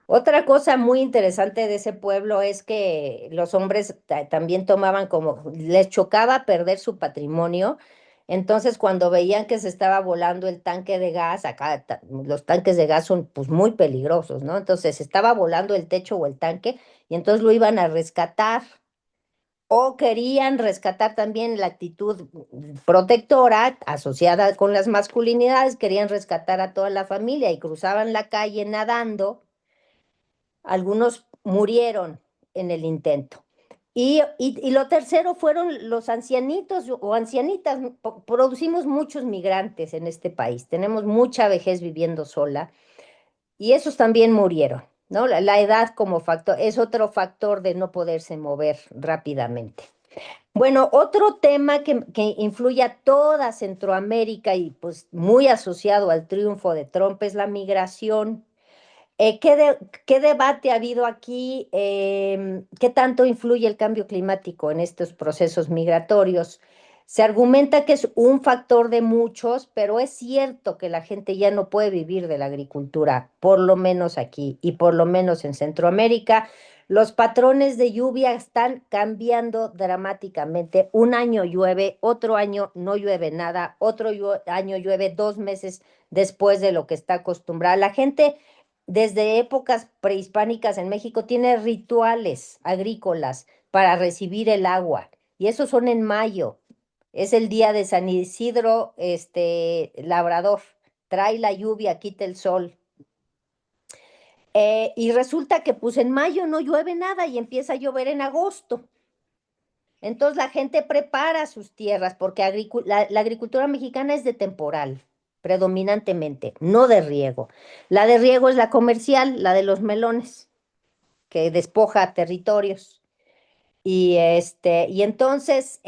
Otra cosa muy interesante de ese pueblo es que los hombres también tomaban como, les chocaba perder su patrimonio. Entonces, cuando veían que se estaba volando el tanque de gas, acá los tanques de gas son pues muy peligrosos, ¿no? Entonces, estaba volando el techo o el tanque y entonces lo iban a rescatar. O querían rescatar también la actitud protectora asociada con las masculinidades, querían rescatar a toda la familia y cruzaban la calle nadando. Algunos murieron en el intento. Y lo tercero fueron los ancianitos o ancianitas. Producimos muchos migrantes en este país. Tenemos mucha vejez viviendo sola y esos también murieron, ¿no? La edad como factor es otro factor de no poderse mover rápidamente. Bueno, otro tema que influye a toda Centroamérica y pues muy asociado al triunfo de Trump es la migración. ¿Qué debate ha habido aquí? ¿Qué tanto influye el cambio climático en estos procesos migratorios? Se argumenta que es un factor de muchos, pero es cierto que la gente ya no puede vivir de la agricultura, por lo menos aquí y por lo menos en Centroamérica. Los patrones de lluvia están cambiando dramáticamente. Un año llueve, otro año no llueve nada, año llueve 2 meses después de lo que está acostumbrada. La gente desde épocas prehispánicas en México tiene rituales agrícolas para recibir el agua y esos son en mayo. Es el día de San Isidro, labrador. Trae la lluvia, quita el sol. Y resulta que pues en mayo no llueve nada y empieza a llover en agosto. Entonces la gente prepara sus tierras porque la agricultura mexicana es de temporal, predominantemente, no de riego. La de riego es la comercial, la de los melones, que despoja territorios. Y entonces,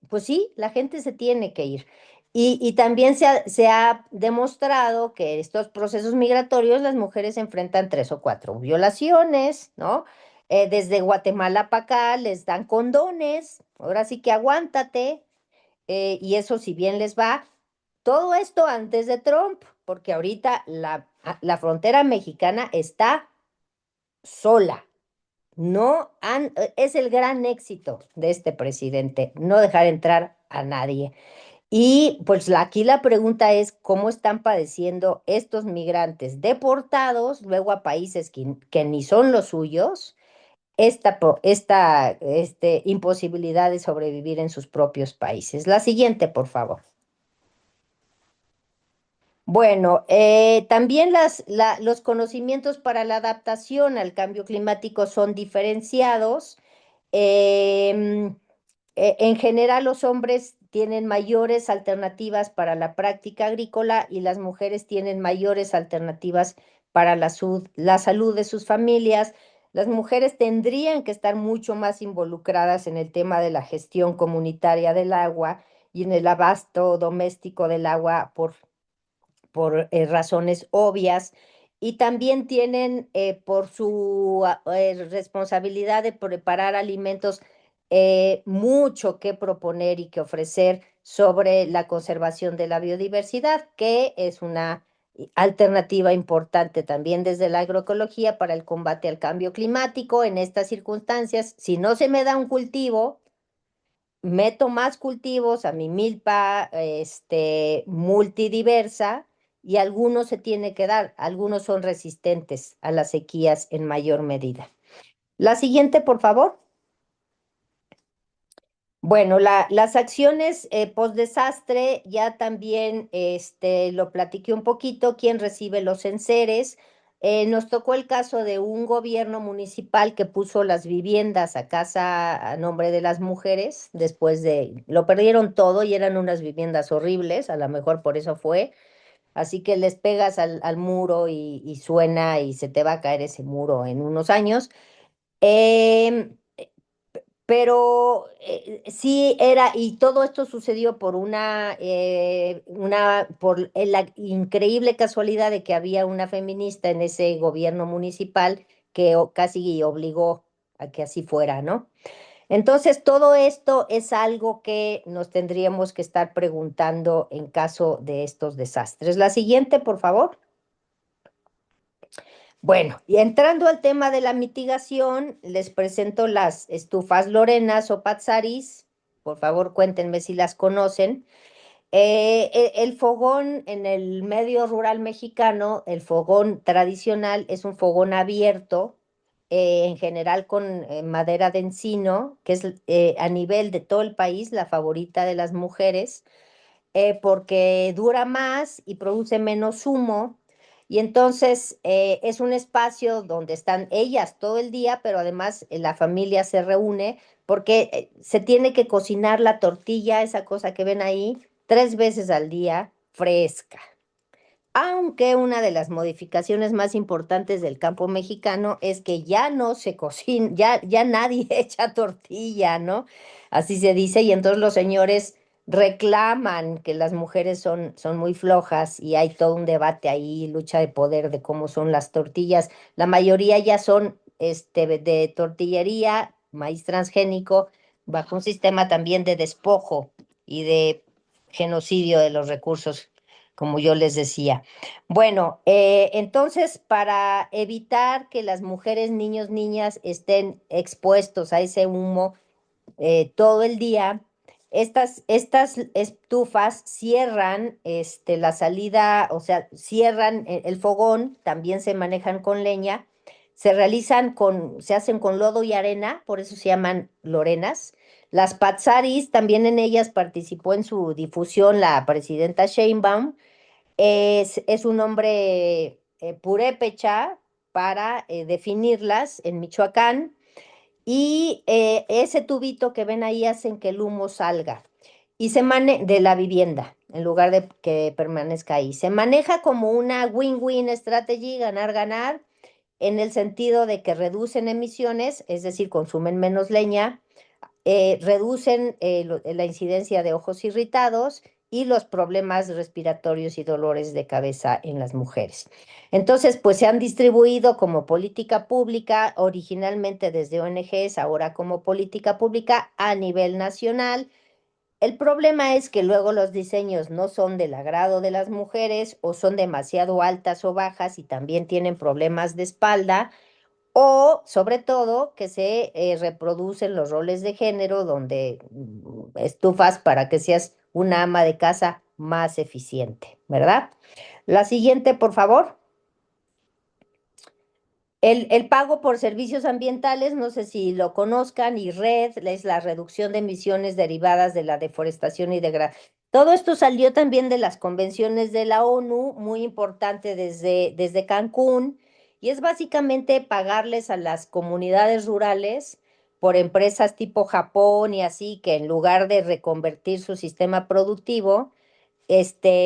pues sí, la gente se tiene que ir. Y también se ha demostrado que estos procesos migratorios las mujeres enfrentan 3 o 4 violaciones, ¿no? Desde Guatemala para acá les dan condones, ahora sí que aguántate, y eso si bien les va. Todo esto antes de Trump, porque ahorita la frontera mexicana está sola. Es el gran éxito de este presidente, no dejar entrar a nadie. Y pues aquí la pregunta es, ¿cómo están padeciendo estos migrantes deportados luego a países que ni son los suyos esta imposibilidad de sobrevivir en sus propios países? La siguiente, por favor. Bueno, también los conocimientos para la adaptación al cambio climático son diferenciados. Em, en general, los hombres tienen mayores alternativas para la práctica agrícola y las mujeres tienen mayores alternativas para la salud de sus familias. Las mujeres tendrían que estar mucho más involucradas en el tema de la gestión comunitaria del agua y en el abasto doméstico del agua por razones obvias, y también tienen por su responsabilidad de preparar alimentos mucho que proponer y que ofrecer sobre la conservación de la biodiversidad, que es una alternativa importante también desde la agroecología para el combate al cambio climático. En estas circunstancias, si no se me da un cultivo, meto más cultivos a mi milpa, multidiversa, y algunos se tiene que dar, algunos son resistentes a las sequías en mayor medida. La siguiente, por favor. Bueno, las acciones post-desastre ya también lo platiqué un poquito. ¿Quién recibe los enseres? nos tocó el caso de un gobierno municipal que puso las viviendas a casa a nombre de las mujeres, después lo perdieron todo y eran unas viviendas horribles, a lo mejor por eso fue, así que les pegas al muro y suena y se te va a caer ese muro en unos años. Em, pero sí era, y todo esto sucedió por por la increíble casualidad de que había una feminista en ese gobierno municipal que casi obligó a que así fuera, ¿no? Entonces, todo esto es algo que nos tendríamos que estar preguntando en caso de estos desastres. La siguiente, por favor. Bueno, y entrando al tema de la mitigación, les presento las estufas Lorenas o Patzaris. Por favor, cuéntenme si las conocen. El fogón en el medio rural mexicano, el fogón tradicional es un fogón abierto, en general con madera de encino, que es a nivel de todo el país la favorita de las mujeres porque dura más y produce menos humo. Y entonces es un espacio donde están ellas todo el día, pero además la familia se reúne porque se tiene que cocinar la tortilla, esa cosa que ven ahí, 3 veces al día, fresca. Aunque una de las modificaciones más importantes del campo mexicano es que ya no se cocina, ya nadie echa tortilla, ¿no? Así se dice, y entonces los señores reclaman que las mujeres son muy flojas y hay todo un debate ahí, lucha de poder de cómo son las tortillas. La mayoría ya son de tortillería, maíz transgénico, bajo un sistema también de despojo y de genocidio de los recursos, como yo les decía. Bueno, entonces para evitar que las mujeres, niños, niñas estén expuestos a ese humo todo el día, estas estufas cierran la salida, o sea, cierran el fogón, también se manejan con leña, se hacen con lodo y arena, por eso se llaman lorenas. Las patzaris, también en ellas participó en su difusión la presidenta Sheinbaum, es un nombre purépecha para definirlas en Michoacán. Y ese tubito que ven ahí hacen que el humo salga y de la vivienda en lugar de que permanezca ahí. Se maneja como una win-win strategy, ganar, ganar, en el sentido de que reducen emisiones, es decir, consumen menos leña, reducen la incidencia de ojos irritados y los problemas respiratorios y dolores de cabeza en las mujeres. Entonces, pues se han distribuido como política pública, originalmente desde ONGs, ahora como política pública a nivel nacional. El problema es que luego los diseños no son del agrado de las mujeres o son demasiado altas o bajas y también tienen problemas de espalda o, sobre todo, que se reproducen los roles de género donde estufas para que seas una ama de casa más eficiente, ¿verdad? La siguiente, por favor. El pago por servicios ambientales, no sé si lo conozcan, y RED es la reducción de emisiones derivadas de la deforestación y degradación. Todo esto salió también de las convenciones de la ONU, muy importante desde Cancún, y es básicamente pagarles a las comunidades rurales por empresas tipo Japón y así, que en lugar de reconvertir su sistema productivo,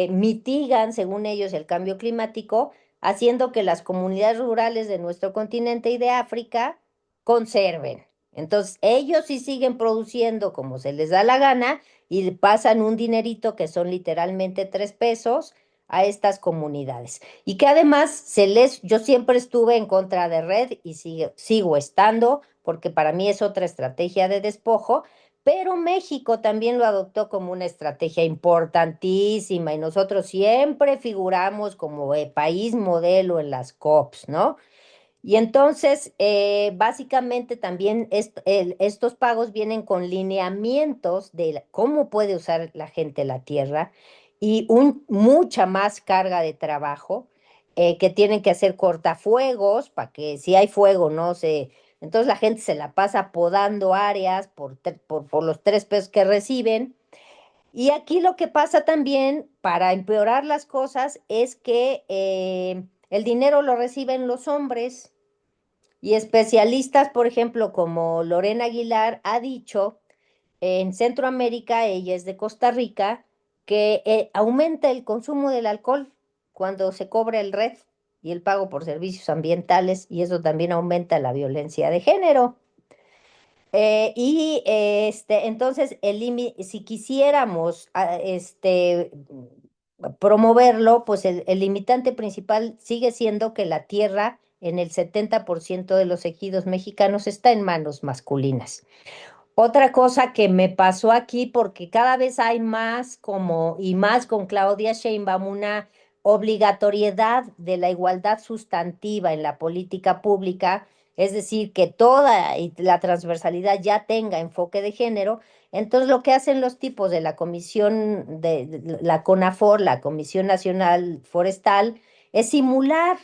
mitigan, según ellos, el cambio climático, haciendo que las comunidades rurales de nuestro continente y de África conserven. Entonces, ellos sí siguen produciendo como se les da la gana y le pasan un dinerito que son literalmente 3 pesos a estas comunidades. Y que además yo siempre estuve en contra de Red y sigo estando, porque para mí es otra estrategia de despojo, pero México también lo adoptó como una estrategia importantísima y nosotros siempre figuramos como país modelo en las COPs, ¿no? Y entonces, básicamente también estos pagos vienen con lineamientos de cómo puede usar la gente la tierra y mucha más carga de trabajo, que tienen que hacer cortafuegos para que si hay fuego no se... Entonces la gente se la pasa podando áreas por los 3 pesos que reciben. Y aquí lo que pasa también, para empeorar las cosas, es que el dinero lo reciben los hombres y especialistas, por ejemplo, como Lorena Aguilar ha dicho, en Centroamérica, ella es de Costa Rica, que aumenta el consumo del alcohol cuando se cobra el red y el pago por servicios ambientales, y eso también aumenta la violencia de género. Entonces, si quisiéramos promoverlo, pues el limitante principal sigue siendo que la tierra en el 70% de los ejidos mexicanos está en manos masculinas. Otra cosa que me pasó aquí, porque cada vez hay más y más con Claudia Sheinbaum, una obligatoriedad de la igualdad sustantiva en la política pública, es decir, que toda la transversalidad ya tenga enfoque de género. Entonces, lo que hacen los tipos de la Comisión de la CONAFOR, la Comisión Nacional Forestal, es simular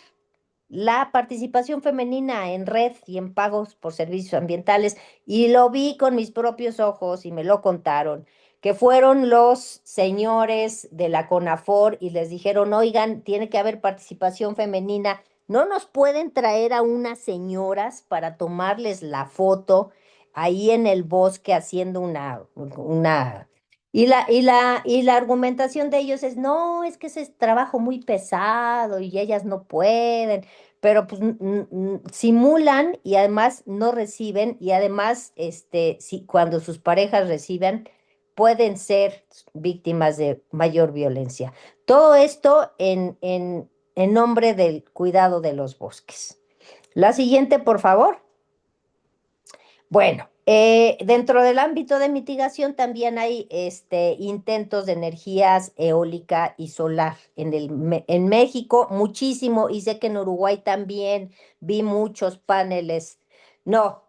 la participación femenina en red y en pagos por servicios ambientales, y lo vi con mis propios ojos y me lo contaron, que fueron los señores de la CONAFOR y les dijeron, oigan, tiene que haber participación femenina, no nos pueden traer a unas señoras para tomarles la foto ahí en el bosque haciendo una. Y la argumentación de ellos es, no, es que ese es trabajo muy pesado y ellas no pueden, pero pues simulan y además no reciben, y además cuando sus parejas reciben pueden ser víctimas de mayor violencia. Todo esto en nombre del cuidado de los bosques. La siguiente, por favor. Bueno, dentro del ámbito de mitigación también hay intentos de energías eólica y solar. En México muchísimo, y sé que en Uruguay también vi muchos paneles no,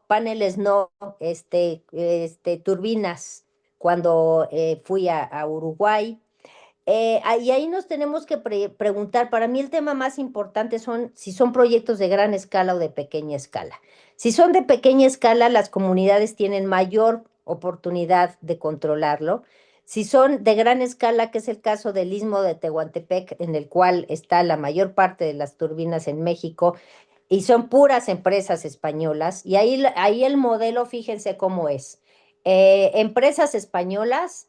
turbinas cuando fui a Uruguay. Y ahí nos tenemos que preguntar, para mí el tema más importante son si son proyectos de gran escala o de pequeña escala. Si son de pequeña escala, las comunidades tienen mayor oportunidad de controlarlo. Si son de gran escala, que es el caso del Istmo de Tehuantepec, en el cual está la mayor parte de las turbinas en México, y son puras empresas españolas, y ahí el modelo, fíjense cómo es. Empresas españolas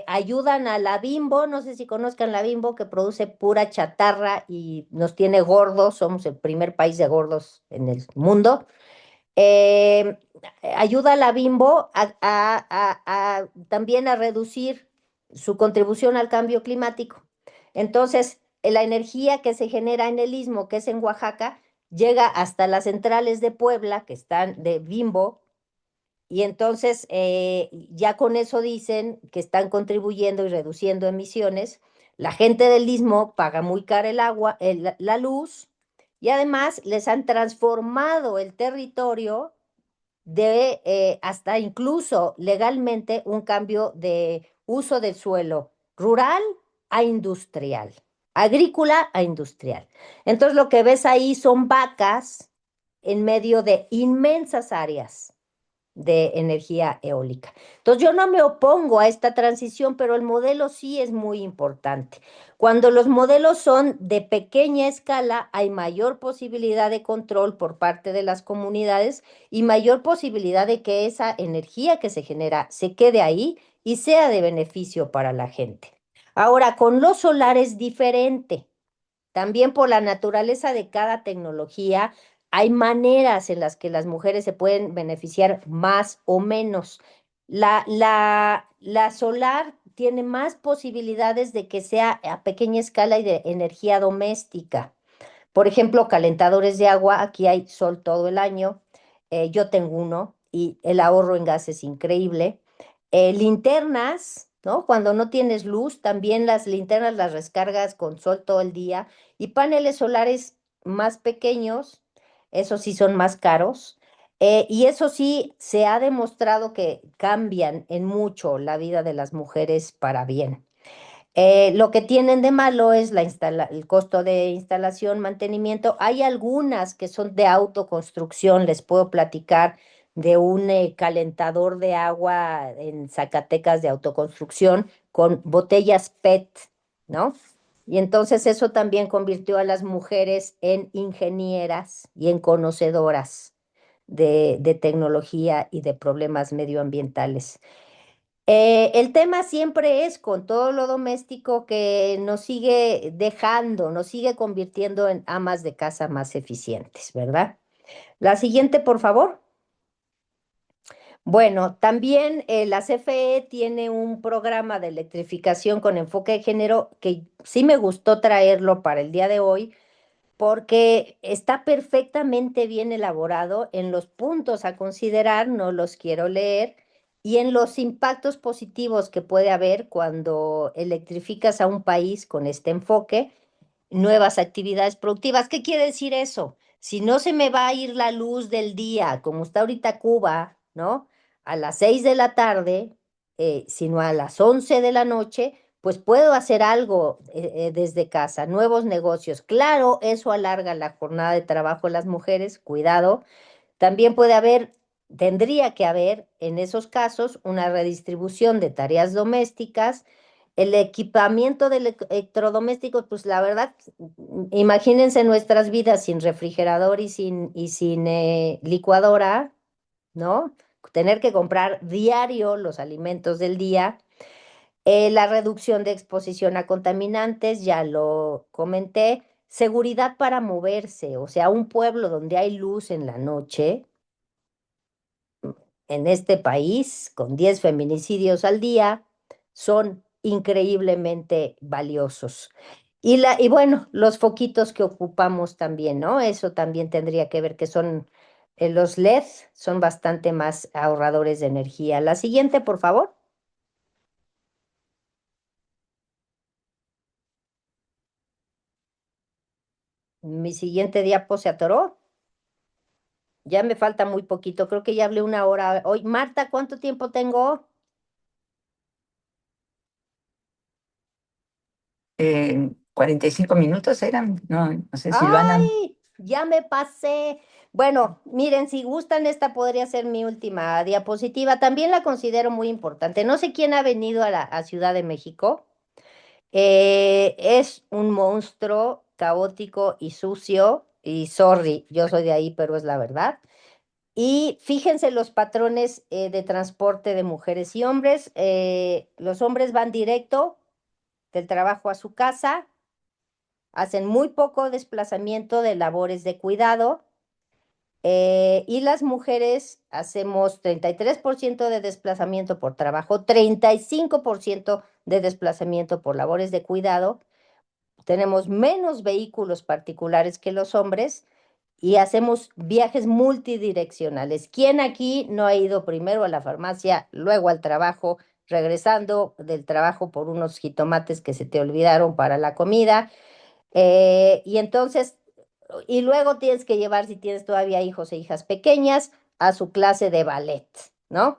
ayudan a la Bimbo, no sé si conozcan la Bimbo, que produce pura chatarra y nos tiene gordos, somos el primer país de gordos en el mundo. Eh, Ayuda a la Bimbo también a reducir su contribución al cambio climático. Entonces, la energía que se genera en el Istmo, que es en Oaxaca, llega hasta las centrales de Puebla, que están de Bimbo, y entonces ya con eso dicen que están contribuyendo y reduciendo emisiones. La gente del Istmo paga muy cara el agua, la luz, y además les han transformado el territorio de hasta incluso legalmente un cambio de uso del suelo rural a industrial, agrícola a industrial. Entonces lo que ves ahí son vacas en medio de inmensas áreas de energía eólica. Entonces yo no me opongo a esta transición, pero el modelo sí es muy importante. Cuando los modelos son de pequeña escala, hay mayor posibilidad de control por parte de las comunidades y mayor posibilidad de que esa energía que se genera se quede ahí y sea de beneficio para la gente. Ahora, con los solares es diferente. También por la naturaleza de cada tecnología, hay maneras en las que las mujeres se pueden beneficiar más o menos. La solar tiene más posibilidades de que sea a pequeña escala y de energía doméstica. Por ejemplo, calentadores de agua, aquí hay sol todo el año. Yo tengo uno y el ahorro en gas es increíble. Linternas, ¿no? Cuando no tienes luz, también las linternas las recargas con sol todo el día. Y paneles solares más pequeños, esos sí son más caros. Y eso sí, se ha demostrado que cambian en mucho la vida de las mujeres para bien. Lo que tienen de malo es el costo de instalación, mantenimiento. Hay algunas que son de autoconstrucción, les puedo platicar de un calentador de agua en Zacatecas de autoconstrucción con botellas PET, ¿no? Y entonces eso también convirtió a las mujeres en ingenieras y en conocedoras de tecnología y de problemas medioambientales. El tema siempre es con todo lo doméstico que nos sigue dejando, nos sigue convirtiendo en amas de casa más eficientes, ¿verdad? La siguiente, por favor. Bueno, también la CFE tiene un programa de electrificación con enfoque de género que sí me gustó traerlo para el día de hoy porque está perfectamente bien elaborado en los puntos a considerar, no los quiero leer, y en los impactos positivos que puede haber cuando electrificas a un país con este enfoque, nuevas actividades productivas. ¿Qué quiere decir eso? Si no se me va a ir la luz del día, como está ahorita Cuba, ¿no? A las 6 de la tarde, sino a las 11 de la noche, pues puedo hacer algo desde casa, nuevos negocios. Claro, eso alarga la jornada de trabajo de las mujeres, cuidado. También puede haber, tendría que haber en esos casos una redistribución de tareas domésticas. El equipamiento de electrodomésticos, pues la verdad, imagínense nuestras vidas sin refrigerador y sin licuadora, ¿no? Tener que comprar diario los alimentos del día. La reducción de exposición a contaminantes, ya lo comenté. Seguridad para moverse, o sea, un pueblo donde hay luz en la noche, en este país, con 10 feminicidios al día, son increíblemente valiosos. Y bueno, los foquitos que ocupamos también, ¿no? Eso también tendría que ver que son los LED, son bastante más ahorradores de energía. La siguiente, por favor. Mi siguiente diapo se atoró. Ya me falta muy poquito, creo que ya hablé una hora. Hoy, Marta, ¿cuánto tiempo tengo? 45 minutos eran, no, no sé, Silvana. ¡Ay! Ya me pasé. Bueno, miren, si gustan, esta podría ser mi última diapositiva. También la considero muy importante. No sé quién ha venido a Ciudad de México. Es un monstruo caótico y sucio. Y sorry, yo soy de ahí, pero es la verdad. Y fíjense los patrones de transporte de mujeres y hombres. Los hombres van directo del trabajo a su casa, hacen muy poco desplazamiento de labores de cuidado, y las mujeres hacemos 33% de desplazamiento por trabajo, 35% de desplazamiento por labores de cuidado. Tenemos menos vehículos particulares que los hombres y hacemos viajes multidireccionales. ¿Quién aquí no ha ido primero a la farmacia, luego al trabajo, regresando del trabajo por unos jitomates que se te olvidaron para la comida? Y entonces, y luego tienes que llevar, si tienes todavía hijos e hijas pequeñas, a su clase de ballet, ¿no?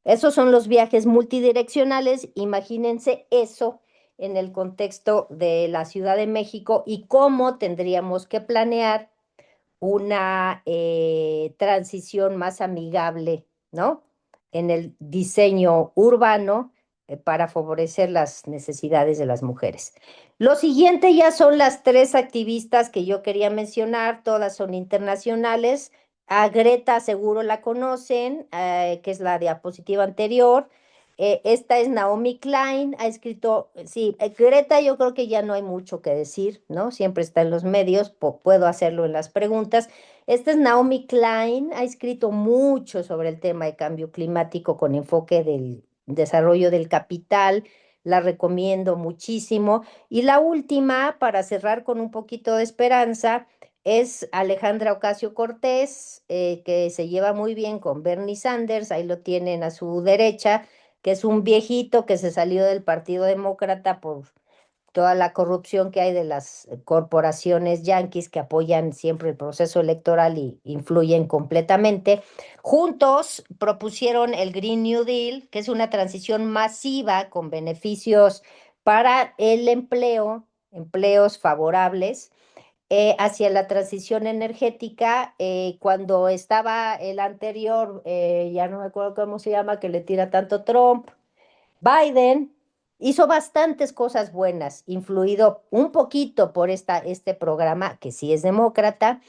Esos son los viajes multidireccionales. Imagínense eso en el contexto de la Ciudad de México y cómo tendríamos que planear una transición más amigable, ¿no? En el diseño urbano para favorecer las necesidades de las mujeres. Lo siguiente ya son las tres activistas que yo quería mencionar, todas son internacionales. A Greta seguro la conocen, que es la diapositiva anterior. Esta es Naomi Klein, ha escrito, sí, Greta yo creo que ya no hay mucho que decir, ¿no? Siempre está en los medios, puedo hacerlo en las preguntas. Esta es Naomi Klein, ha escrito mucho sobre el tema de cambio climático con enfoque del desarrollo del capital, la recomiendo muchísimo. Y la última, para cerrar con un poquito de esperanza, es Alejandra Ocasio-Cortez, que se lleva muy bien con Bernie Sanders, ahí lo tienen a su derecha, que es un viejito que se salió del Partido Demócrata por toda la corrupción que hay de las corporaciones yanquis que apoyan siempre el proceso electoral y influyen completamente. Juntos propusieron el Green New Deal, que es una transición masiva con beneficios para el empleo, empleos favorables hacia la transición energética. Cuando estaba el anterior, ya no me acuerdo cómo se llama, que le tira tanto Trump, Biden, hizo bastantes cosas buenas, influido un poquito por este programa, que sí es demócrata.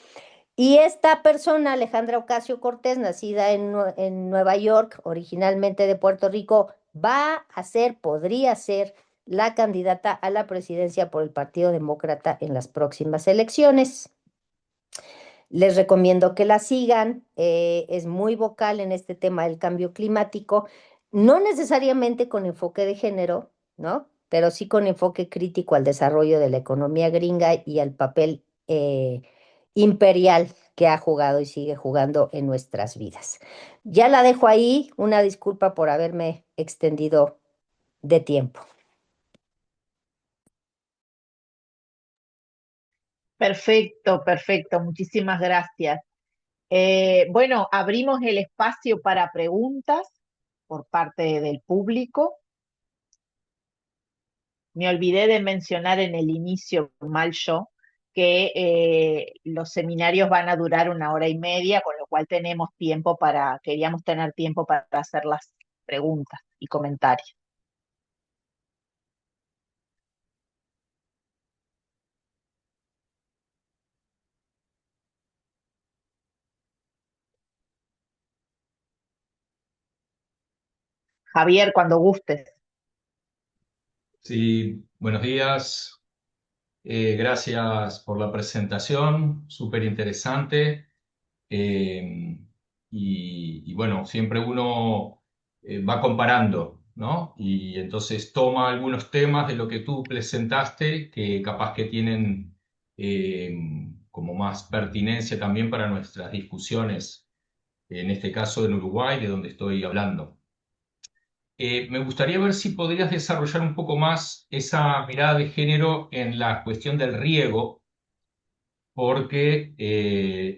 Y esta persona, Alejandra Ocasio-Cortez, nacida en Nueva York, originalmente de Puerto Rico, va a ser, podría ser la candidata a la presidencia por el Partido Demócrata en las próximas elecciones. Les recomiendo que la sigan. Es muy vocal en este tema del cambio climático, no necesariamente con enfoque de género, ¿no? Pero sí con enfoque crítico al desarrollo de la economía gringa y al papel imperial que ha jugado y sigue jugando en nuestras vidas. Ya la dejo ahí. Una disculpa por haberme extendido de tiempo. Perfecto, perfecto. Muchísimas gracias. Bueno, abrimos el espacio para preguntas por parte del público. Me olvidé de mencionar en el inicio, mal yo, que los seminarios van a durar 1 hora y media, con lo cual queríamos tener tiempo para hacer las preguntas y comentarios. Javier, cuando gustes. Sí, buenos días. Gracias por la presentación, súper interesante. Eh, y bueno, siempre uno va comparando, ¿no? Y entonces toma algunos temas de lo que tú presentaste que capaz que tienen eh, como más pertinencia también para nuestras discusiones, en este caso en Uruguay, de donde estoy hablando. Me gustaría ver si podrías desarrollar un poco más esa mirada de género en la cuestión del riego, porque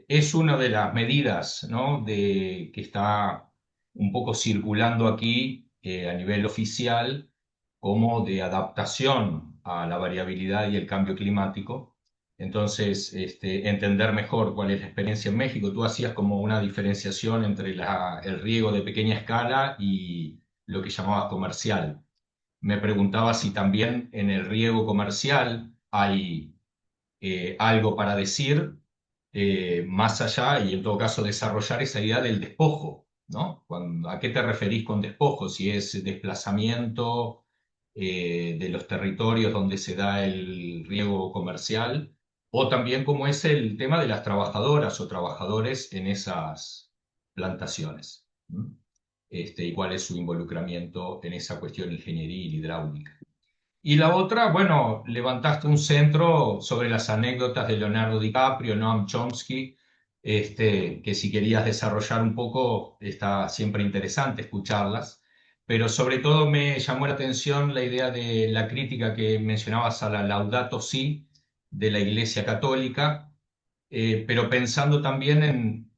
es una de las medidas, ¿no? Que está un poco circulando aquí a nivel oficial como de adaptación a la variabilidad y el cambio climático. Entonces, entender mejor cuál es la experiencia en México. Tú hacías como una diferenciación entre el riego de pequeña escala y lo que llamabas comercial. Me preguntaba si también en el riego comercial hay algo para decir más allá y en todo caso desarrollar esa idea del despojo, ¿no? ¿A qué te referís con despojo? Si es desplazamiento de los territorios donde se da el riego comercial o también cómo es el tema de las trabajadoras o trabajadores en esas plantaciones. ¿M? Y cuál es su involucramiento en esa cuestión ingenieril hidráulica. Y la otra, bueno, levantaste un centro sobre las anécdotas de Leonardo DiCaprio, Noam Chomsky, que si querías desarrollar un poco, está siempre interesante escucharlas, pero sobre todo me llamó la atención la idea de la crítica que mencionabas a la Laudato Si de la Iglesia Católica, pero pensando también en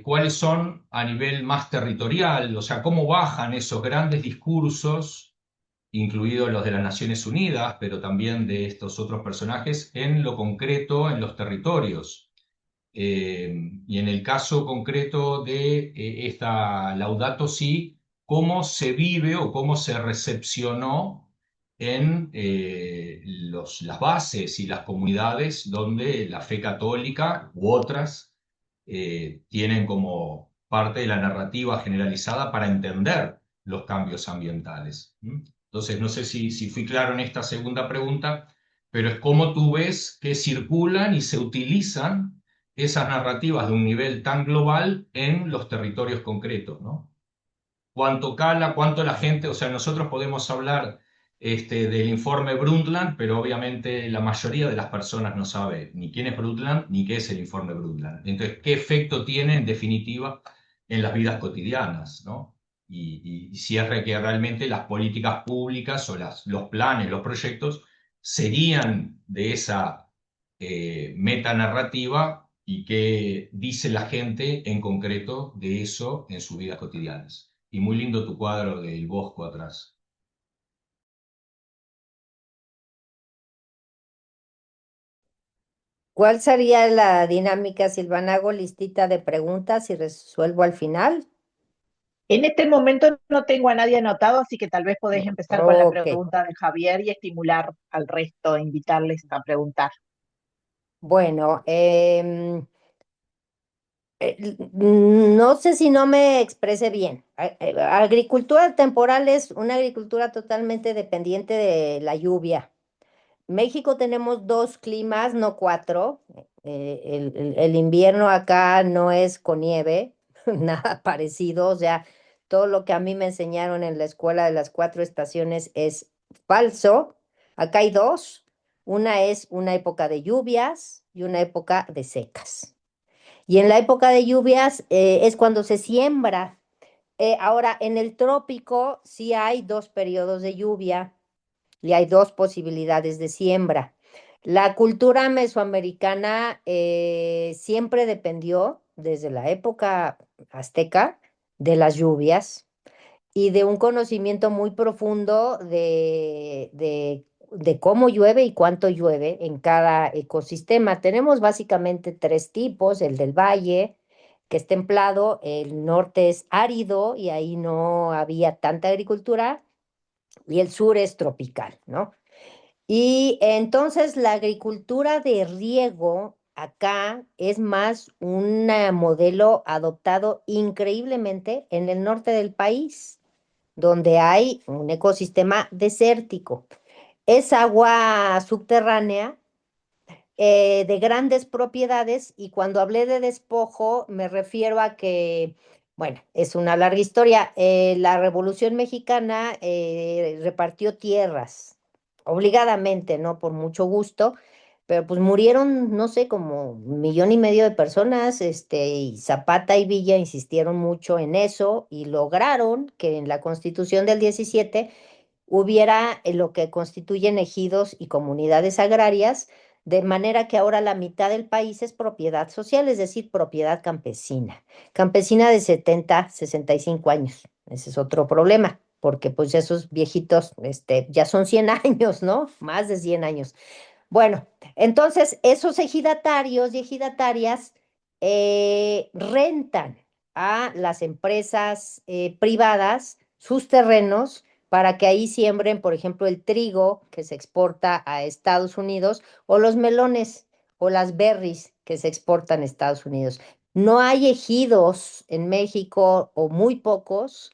cuáles son a nivel más territorial, o sea, cómo bajan esos grandes discursos incluidos los de las Naciones Unidas, pero también de estos otros personajes, en lo concreto, en los territorios. Y en el caso concreto de esta Laudato Si, cómo se vive o cómo se recepcionó en las bases y las comunidades donde la fe católica u otras tienen como parte de la narrativa generalizada para entender los cambios ambientales. Entonces, no sé si fui claro en esta segunda pregunta, pero es cómo tú ves que circulan y se utilizan esas narrativas de un nivel tan global en los territorios concretos, ¿no? Cuánto cala, cuánto la gente, o sea, nosotros podemos hablar del informe Brundtland, pero obviamente la mayoría de las personas no sabe ni quién es Brundtland ni qué es el informe Brundtland. Entonces, ¿qué efecto tiene en definitiva en las vidas cotidianas, ¿no? Y si es que realmente las políticas públicas o los planes, los proyectos serían de esa metanarrativa y qué dice la gente en concreto de eso en sus vidas cotidianas. Y muy lindo tu cuadro del Bosco atrás. ¿Cuál sería la dinámica, Silvana? Hago listita de preguntas y resuelvo al final. En este momento no tengo a nadie anotado, así que tal vez podés empezar con la Ok, pregunta de Javier y estimular al resto, invitarles a preguntar. bueno, no sé si no me expresé bien. Agricultura temporal es una agricultura totalmente dependiente de la lluvia. México tenemos dos climas, no cuatro. El invierno acá no es con nieve, nada parecido. O sea, todo lo que a mí me enseñaron en la escuela de las cuatro estaciones es falso. Acá hay dos. Una es una época de lluvias y una época de secas. Y en la época de lluvias es cuando se siembra. Ahora, en el trópico sí hay dos periodos de lluvia y hay dos posibilidades de siembra. La cultura mesoamericana siempre dependió, desde la época azteca, de las lluvias y de un conocimiento muy profundo de cómo llueve y cuánto llueve en cada ecosistema. Tenemos básicamente tres tipos: el del valle, que es templado; el norte es árido y ahí no había tanta agricultura; y el sur es tropical, ¿no? Y entonces la agricultura de riego acá es más un modelo adoptado increíblemente en el norte del país, donde hay un ecosistema desértico. Es agua subterránea de grandes propiedades, y cuando hablé de despojo me refiero a que, bueno, es una larga historia. La Revolución Mexicana repartió tierras obligadamente, no por mucho gusto, pero pues murieron, no sé, como 1,5 millones de personas, y Zapata y Villa insistieron mucho en eso y lograron que en la Constitución del 17 hubiera lo que constituyen ejidos y comunidades agrarias, de manera que ahora la mitad del país es propiedad social, es decir, propiedad campesina. Campesina de 70, 65 años. Ese es otro problema, porque pues esos viejitos, ya son 100 años, ¿no? Más de 100 años. Bueno, entonces esos ejidatarios y ejidatarias rentan a las empresas privadas sus terrenos para que ahí siembren, por ejemplo, el trigo que se exporta a Estados Unidos, o los melones o las berries que se exportan a Estados Unidos. No hay ejidos en México, o muy pocos,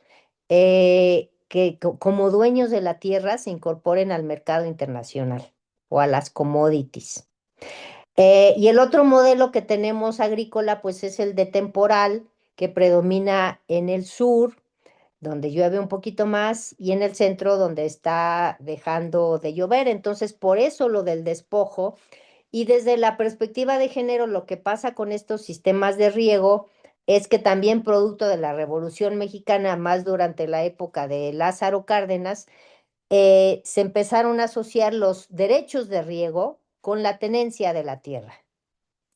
que como dueños de la tierra se incorporen al mercado internacional o a las commodities. Y el otro modelo que tenemos agrícola, pues es el de temporal, que predomina en el sur, donde llueve un poquito más, y en el centro, donde está dejando de llover. Entonces, por eso lo del despojo. Y desde la perspectiva de género, lo que pasa con estos sistemas de riego es que también, producto de la Revolución Mexicana, más durante la época de Lázaro Cárdenas, se empezaron a asociar los derechos de riego con la tenencia de la tierra.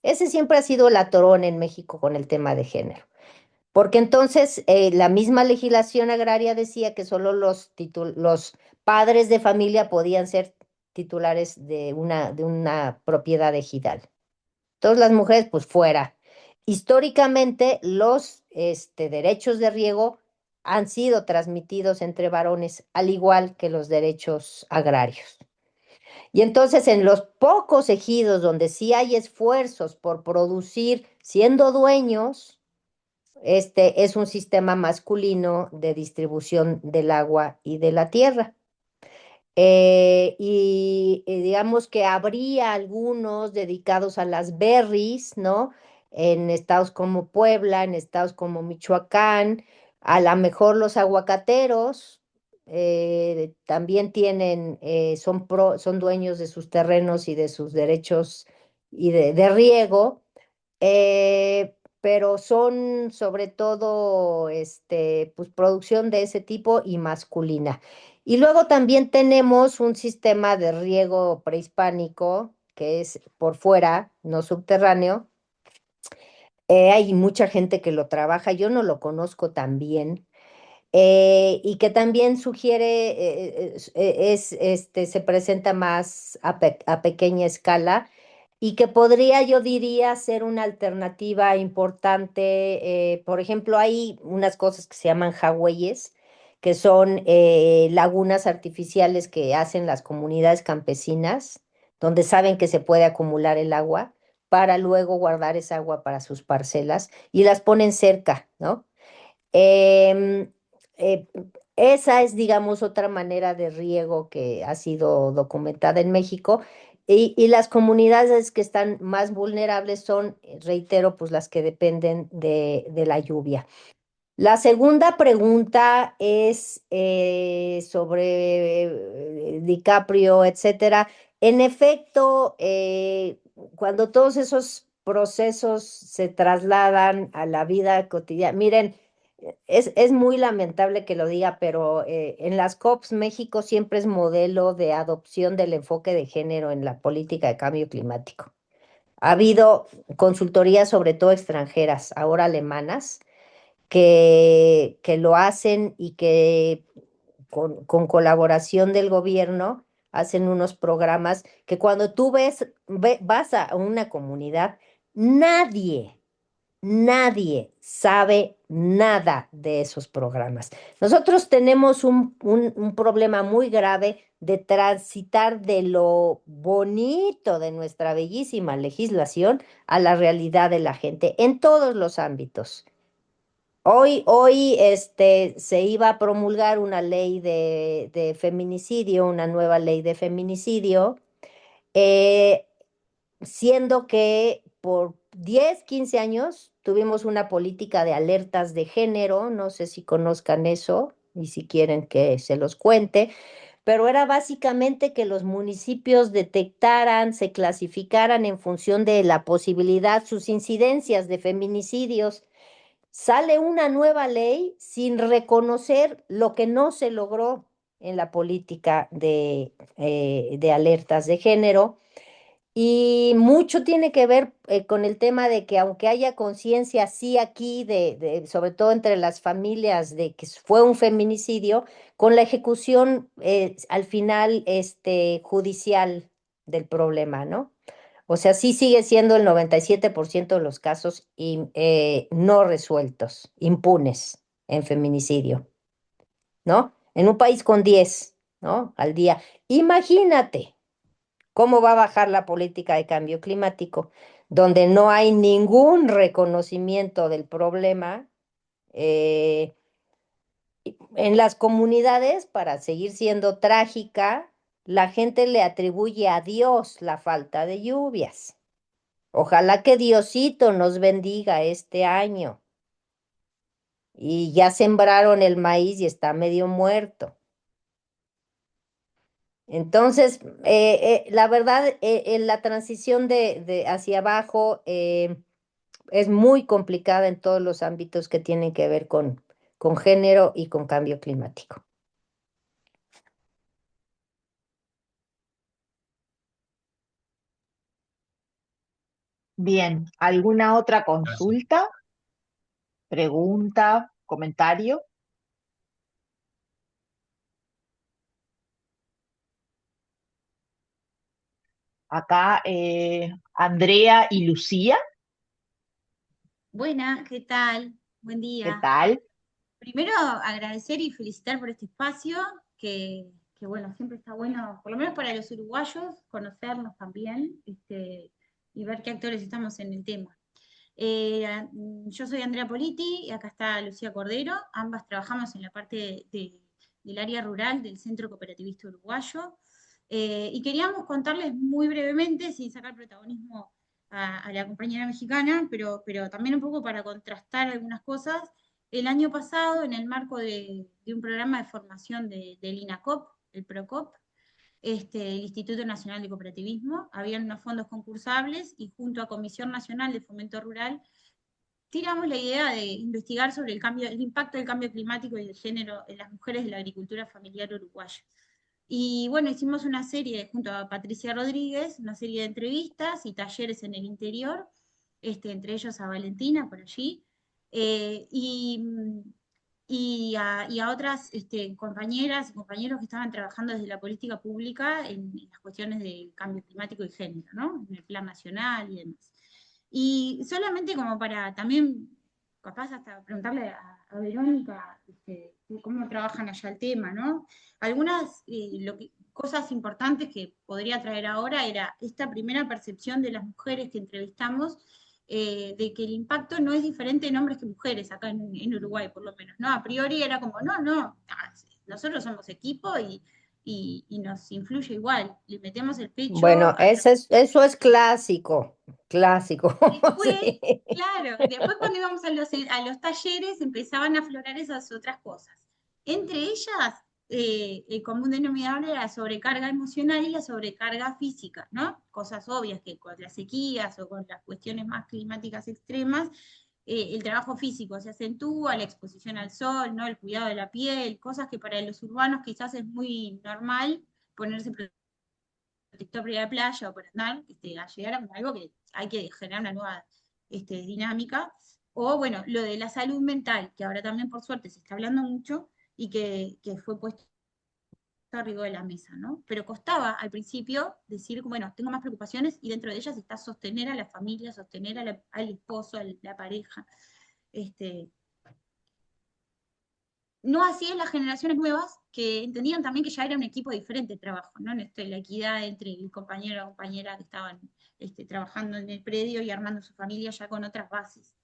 Ese siempre ha sido el atorón en México con el tema de género, porque entonces la misma legislación agraria decía que solo los padres de familia podían ser titulares de una propiedad ejidal. Todas las mujeres, pues fuera. Históricamente, los derechos de riego han sido transmitidos entre varones, al igual que los derechos agrarios. Y entonces, en los pocos ejidos donde sí hay esfuerzos por producir siendo dueños, este es un sistema masculino de distribución del agua y de la tierra. Y digamos que habría algunos dedicados a las berries, ¿no? En estados como Puebla, en estados como Michoacán. A lo mejor los aguacateros también son dueños de sus terrenos y de sus derechos y de riego, pero son sobre todo pues, producción de ese tipo y masculina. Y luego también tenemos un sistema de riego prehispánico que es por fuera, no subterráneo. Hay mucha gente que lo trabaja, yo no lo conozco tan bien, y que también sugiere, se presenta más a pequeña escala. y que podría, yo diría, ser una alternativa importante. Por ejemplo, hay unas cosas que se llaman jagüeyes, que son lagunas artificiales que hacen las comunidades campesinas, donde saben que se puede acumular el agua para luego guardar esa agua para sus parcelas y las ponen cerca, ¿no? Em, eh, Esa es, digamos, otra manera de riego que ha sido documentada en México. Y las comunidades que están más vulnerables son, reitero, pues las que dependen de la lluvia. La segunda pregunta es sobre DiCaprio, etcétera. En efecto, cuando todos esos procesos se trasladan a la vida cotidiana, miren, es muy lamentable que lo diga, pero en las COPs México siempre es modelo de adopción del enfoque de género en la política de cambio climático. Ha habido consultorías, sobre todo extranjeras, ahora alemanas que lo hacen y que con colaboración del gobierno hacen unos programas que cuando tú vas a una comunidad, nadie, nadie sabe nada de esos programas. Nosotros tenemos un problema muy grave de transitar de lo bonito de nuestra bellísima legislación a la realidad de la gente en todos los ámbitos. Hoy se iba a promulgar una ley de feminicidio, una nueva ley de feminicidio, eh, siendo que por 10 15 años tuvimos una política de alertas de género, no sé si conozcan eso y si quieren que se los cuente, pero era básicamente que los municipios detectaran, se clasificaran en función de la posibilidad, sus incidencias de feminicidios. Sale una nueva ley sin reconocer lo que no se logró en la política de alertas de género. Y mucho tiene que ver con el tema de que aunque haya conciencia, sí aquí, sobre todo entre las familias, de que fue un feminicidio, con la ejecución al final judicial del problema, ¿no? O sea, sí sigue siendo el 97% de los casos no resueltos, impunes en feminicidio, ¿no? En un país con 10, ¿no? Al día. Imagínate cómo va a bajar la política de cambio climático, donde no hay ningún reconocimiento del problema. eh, en las comunidades, para seguir siendo trágica, la gente le atribuye a Dios la falta de lluvias. Ojalá que Diosito nos bendiga este año. Y ya sembraron el maíz y está medio muerto. Entonces, la verdad, la transición hacia abajo es muy complicada en todos los ámbitos que tienen que ver con género y con cambio climático. Bien, ¿alguna otra Gracias. consulta, pregunta, comentario? Acá Andrea y Lucía, Buena, ¿qué tal? Buen ¿qué día. tal? Primero, agradecer y felicitar por este espacio, que bueno, siempre está bueno, por lo menos para los uruguayos, conocernos también, y ver qué actores estamos en el tema. Yo soy Andrea Politi y acá está Lucía Cordero, ambas trabajamos en la parte del área rural del Centro Cooperativista Uruguayo, y queríamos contarles muy brevemente, sin sacar protagonismo a la compañera mexicana, pero también un poco para contrastar algunas cosas. El año pasado, en el marco de un programa de formación del INACOP, el PROCOP, el Instituto Nacional de Cooperativismo, habían unos fondos concursables y junto a Comisión Nacional de Fomento Rural tiramos la idea de investigar sobre el impacto del cambio climático y de género en las mujeres de la agricultura familiar uruguaya. Y bueno, hicimos una serie junto a Patricia Rodríguez, una serie de entrevistas y talleres en el interior, entre ellos a Valentina por allí. Y y a otras compañeras y compañeros que estaban trabajando desde la política pública en las cuestiones de cambio climático y género, ¿no? En el plan nacional y demás. Y solamente como para también, capaz hasta preguntarle a Verónica cómo trabajan allá el tema, ¿no? Algunas cosas importantes que podría traer ahora era esta primera percepción de las mujeres que entrevistamos, de que el impacto no es diferente en hombres que mujeres, acá en Uruguay por lo menos, ¿no? A priori era como, no, nosotros somos equipo y nos influye igual, le metemos el pecho Bueno, a eso es clásico, clásico. Después, Sí. claro, después cuando íbamos a los talleres empezaban a aflorar esas otras cosas. Entre ellas, el común denominador era la sobrecarga emocional y la sobrecarga física, ¿no? Cosas obvias que con las sequías o con las cuestiones más climáticas extremas, el trabajo físico se acentúa, la exposición al sol, ¿no? El cuidado de la piel, cosas que para los urbanos quizás es muy normal ponerse protector para ir a la playa o para andar, a llegar a algo que hay que generar una nueva dinámica. O bueno, lo de la salud mental, que ahora también por suerte se está hablando mucho y que fue puesto arriba de la mesa, ¿no? Pero costaba al principio decir, bueno, tengo más preocupaciones y dentro de ellas está sostener a la familia, sostener al esposo, a la pareja. No así en las generaciones nuevas, que entendían también que ya era un equipo diferente de trabajo, ¿no? En la equidad entre el compañero y la compañera que estaban trabajando en el predio y armando su familia ya con otras bases.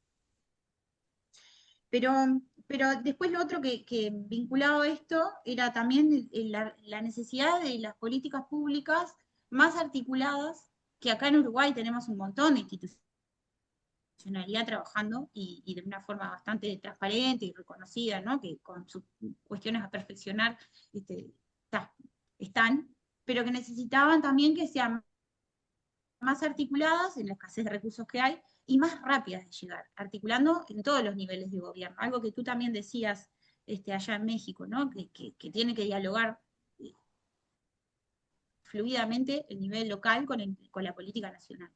Pero, pero después lo otro que vinculado a esto era también la necesidad de las políticas públicas más articuladas, que acá en Uruguay tenemos un montón de instituciones trabajando y de una forma bastante transparente y reconocida, ¿no? Que con sus cuestiones a perfeccionar están, pero que necesitaban también que sean más articuladas en la escasez de recursos que hay y más rápidas de llegar, articulando en todos los niveles de gobierno. Algo que tú también decías allá en México, ¿no? Que tiene que dialogar fluidamente el nivel local con la política nacional.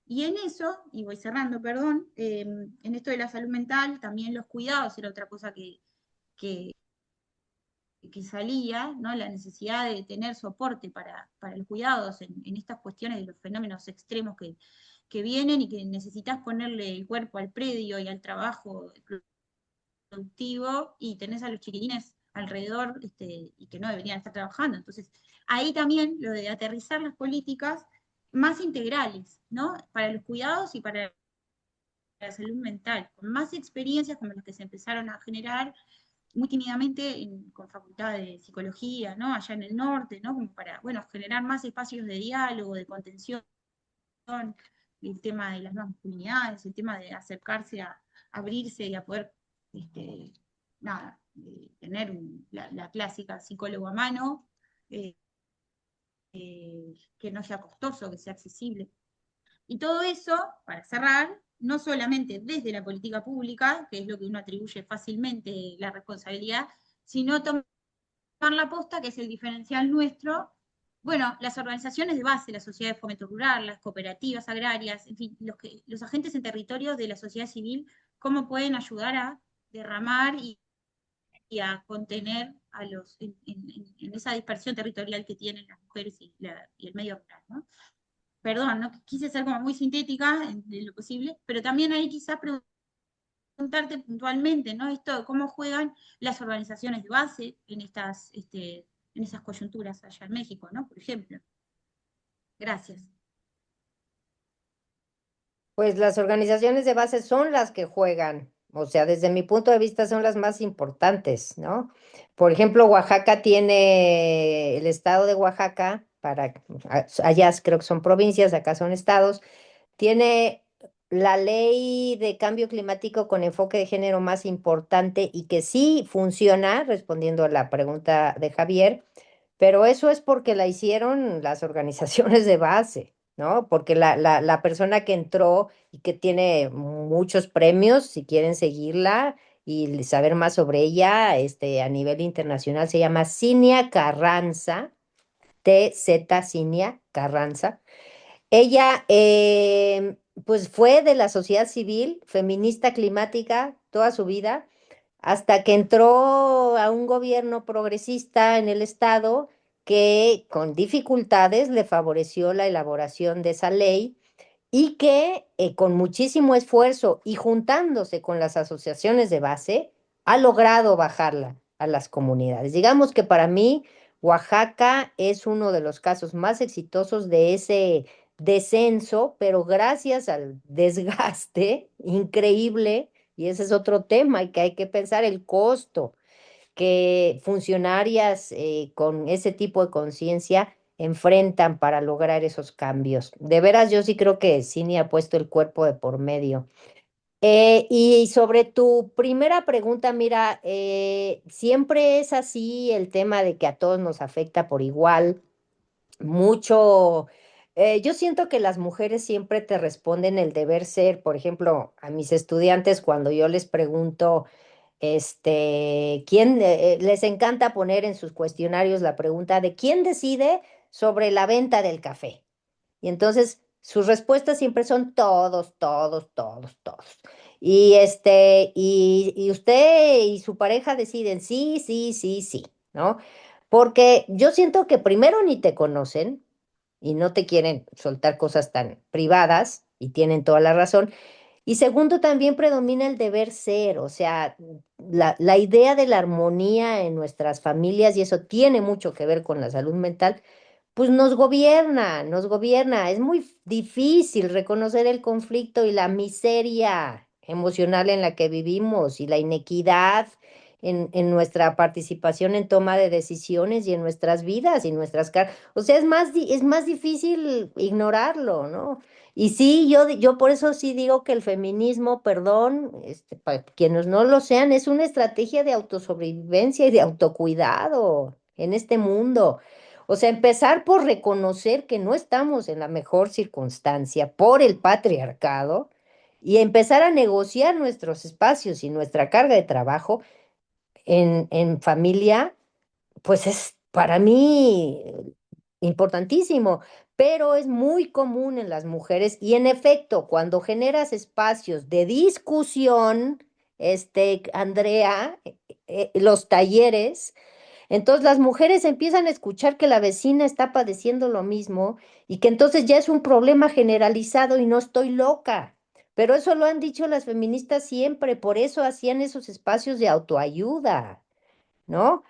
Y en eso, y voy cerrando, perdón, en esto de la salud mental, también los cuidados era otra cosa que, que salía, ¿no? La necesidad de tener soporte para los cuidados en estas cuestiones de los fenómenos extremos que vienen y que necesitas ponerle el cuerpo al predio y al trabajo productivo y tenés a los chiquilines alrededor y que no deberían estar trabajando. Entonces, ahí también lo de aterrizar las políticas más integrales, ¿no? Para los cuidados y para la salud mental, con más experiencias como las que se empezaron a generar muy tímidamente con facultad de psicología, ¿no? Allá en el norte, ¿no? Como para, bueno, generar más espacios de diálogo, de contención, el tema de las nuevas masculinidades, el tema de acercarse a abrirse y a poder, nada, tener la clásica psicólogo a mano, eh, que no sea costoso, que sea accesible. Y todo eso, para cerrar, no solamente desde la política pública, que es lo que uno atribuye fácilmente la responsabilidad, sino tomar la posta, que es el diferencial nuestro. Bueno, las organizaciones de base, la sociedad de fomento rural, las cooperativas agrarias, en fin, los agentes en territorio de la sociedad civil, cómo pueden ayudar a derramar y a contener a en esa dispersión territorial que tienen las mujeres y el medio rural, ¿no? Perdón, ¿no? Quise ser como muy sintética en lo posible, pero también ahí quizás preguntarte puntualmente, ¿no? Esto, cómo juegan las organizaciones de base en esas coyunturas allá en México, ¿no? Por ejemplo. Gracias. Pues las organizaciones de base son las que juegan, o sea, desde mi punto de vista son las más importantes, ¿no? Por ejemplo, Oaxaca tiene el estado de Oaxaca, allá creo que son provincias, acá son estados, tiene la ley de cambio climático con enfoque de género más importante y que sí funciona, respondiendo a la pregunta de Javier, pero eso es porque la hicieron las organizaciones de base, ¿no? Porque la persona que entró y que tiene muchos premios, si quieren seguirla y saber más sobre ella, a nivel internacional se llama Cinia Carranza, TZ Cinia Carranza. Ella, pues fue de la sociedad civil, feminista climática toda su vida, hasta que entró a un gobierno progresista en el estado que con dificultades le favoreció la elaboración de esa ley y que con muchísimo esfuerzo y juntándose con las asociaciones de base, ha logrado bajarla a las comunidades. Digamos que para mí, Oaxaca es uno de los casos más exitosos de ese descenso, pero gracias al desgaste increíble, y ese es otro tema y que hay que pensar el costo que funcionarias con ese tipo de conciencia enfrentan para lograr esos cambios. De veras, yo sí creo que Cini ha puesto el cuerpo de por medio. Y sobre tu primera pregunta, mira, siempre es así el tema de que a todos nos afecta por igual, mucho. Yo siento que las mujeres siempre te responden el deber ser. Por ejemplo, a mis estudiantes, cuando yo les pregunto, ¿quién les encanta poner en sus cuestionarios la pregunta de quién decide sobre la venta del café? Y entonces sus respuestas siempre son todos, todos, todos, todos. Y usted y su pareja deciden sí, sí, sí, sí, ¿no? Porque yo siento que primero ni te conocen y no te quieren soltar cosas tan privadas y tienen toda la razón. Y segundo, también predomina el deber ser, o sea, la idea de la armonía en nuestras familias, y eso tiene mucho que ver con la salud mental, pues nos gobierna, nos gobierna. Es muy difícil reconocer el conflicto y la miseria emocional en la que vivimos y la inequidad en nuestra participación en toma de decisiones y en nuestras vidas y nuestras caras. O sea, es más difícil ignorarlo, ¿no? Y sí, yo por eso sí digo que el feminismo, perdón, para quienes no lo sean, es una estrategia de autosobrevivencia y de autocuidado en este mundo. O sea, empezar por reconocer que no estamos en la mejor circunstancia por el patriarcado y empezar a negociar nuestros espacios y nuestra carga de trabajo en familia, pues es para mí importantísimo, pero es muy común en las mujeres y en efecto, cuando generas espacios de discusión, Andrea, los talleres, entonces las mujeres empiezan a escuchar que la vecina está padeciendo lo mismo y que entonces ya es un problema generalizado y no estoy loca. Pero eso lo han dicho las feministas siempre, por eso hacían esos espacios de autoayuda, ¿no?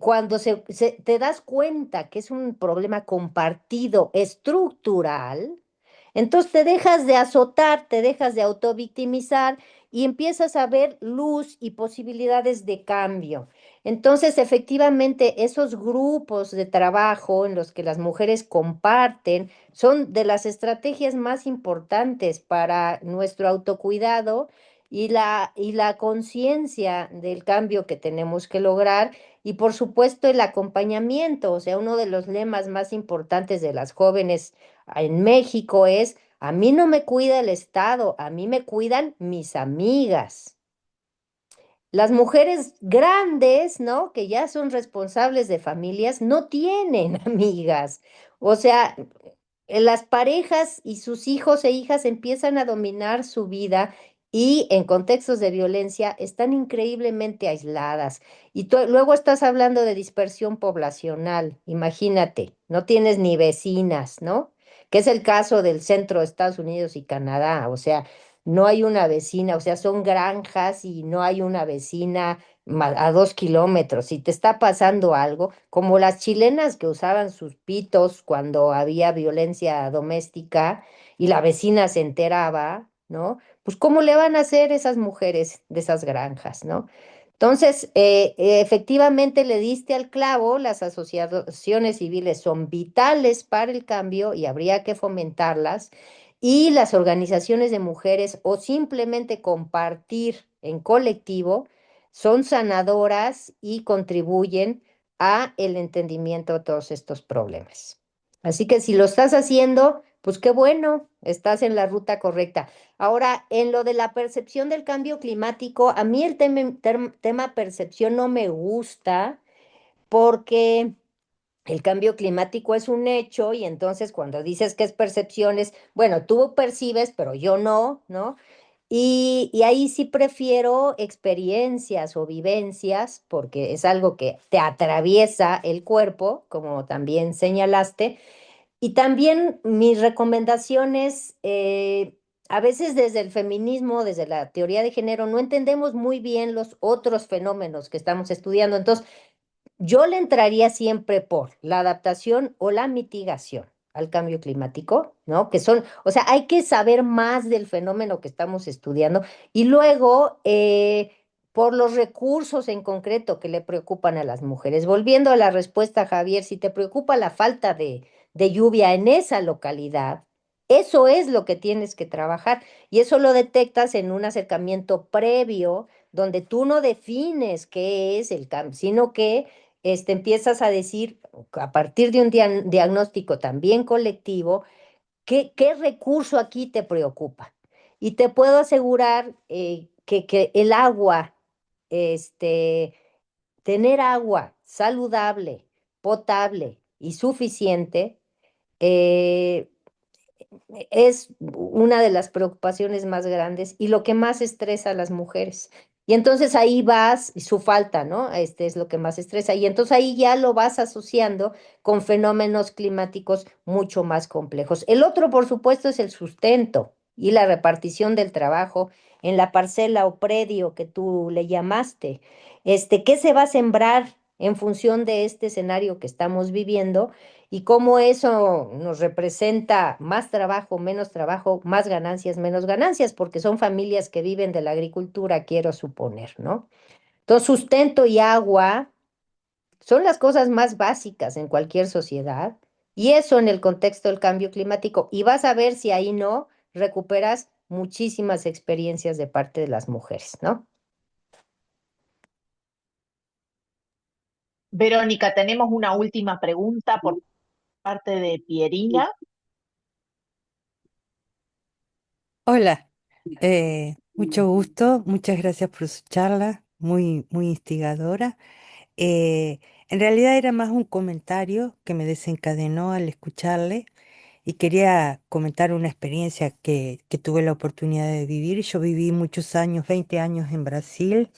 Cuando te das cuenta que es un problema compartido, estructural, entonces te dejas de azotar, te dejas de autovictimizar y empiezas a ver luz y posibilidades de cambio. Entonces, efectivamente, esos grupos de trabajo en los que las mujeres comparten son de las estrategias más importantes para nuestro autocuidado y la conciencia del cambio que tenemos que lograr y por supuesto el acompañamiento, o sea, uno de los lemas más importantes de las jóvenes en México es, a mí no me cuida el Estado, a mí me cuidan mis amigas. Las mujeres grandes, ¿no? Que ya son responsables de familias, no tienen amigas. O sea, las parejas y sus hijos e hijas empiezan a dominar su vida y en contextos de violencia están increíblemente aisladas. Y luego estás hablando de dispersión poblacional, imagínate, no tienes ni vecinas, ¿no? Que es el caso del centro de Estados Unidos y Canadá, o sea, no hay una vecina, o sea, son granjas y no hay una vecina a 2 kilómetros. Si te está pasando algo, como las chilenas que usaban sus pitos cuando había violencia doméstica y la vecina se enteraba, ¿no? Pues ¿cómo le van a hacer esas mujeres de esas granjas, ¿no? Entonces, efectivamente le diste al clavo, las asociaciones civiles son vitales para el cambio y habría que fomentarlas y las organizaciones de mujeres o simplemente compartir en colectivo son sanadoras y contribuyen a el entendimiento de todos estos problemas. Así que si lo estás haciendo, pues qué bueno, estás en la ruta correcta. Ahora, en lo de la percepción del cambio climático, a mí el tema percepción no me gusta porque el cambio climático es un hecho y entonces cuando dices que es percepciones, bueno, tú percibes, pero yo no, ¿no? Y ahí sí prefiero experiencias o vivencias, porque es algo que te atraviesa el cuerpo, como también señalaste. Y también mis recomendaciones, a veces desde el feminismo, desde la teoría de género, no entendemos muy bien los otros fenómenos que estamos estudiando. Entonces, yo le entraría siempre por la adaptación o la mitigación al cambio climático, ¿no? Que son, o sea, hay que saber más del fenómeno que estamos estudiando y luego por los recursos en concreto que le preocupan a las mujeres. Volviendo a la respuesta, Javier, si te preocupa la falta de lluvia en esa localidad, eso es lo que tienes que trabajar y eso lo detectas en un acercamiento previo donde tú no defines qué es el cambio, sino que empiezas a decir, a partir de un diagnóstico también colectivo, qué recurso aquí te preocupa. Y te puedo asegurar que el agua, este, tener agua saludable, potable y suficiente, eh, es una de las preocupaciones más grandes y lo que más estresa a las mujeres. Y entonces ahí vas, y su falta, ¿no? Este es lo que más estresa. Y entonces ahí ya lo vas asociando con fenómenos climáticos mucho más complejos. El otro, por supuesto, es el sustento y la repartición del trabajo en la parcela o predio que tú le llamaste. ¿Qué se va a sembrar en función de este escenario que estamos viviendo? Y cómo eso nos representa más trabajo, más ganancias, menos ganancias, porque son familias que viven de la agricultura, quiero suponer, ¿no? Entonces, sustento y agua son las cosas más básicas en cualquier sociedad, y eso en el contexto del cambio climático. Y vas a ver si ahí no recuperas muchísimas experiencias de parte de las mujeres, ¿no? Verónica, tenemos una última pregunta por parte de Pierina. Hola, mucho gusto, muchas gracias por su charla, muy instigadora. En realidad era más un comentario que me desencadenó al escucharle y quería comentar una experiencia que tuve la oportunidad de vivir. Yo viví muchos años, 20 años en Brasil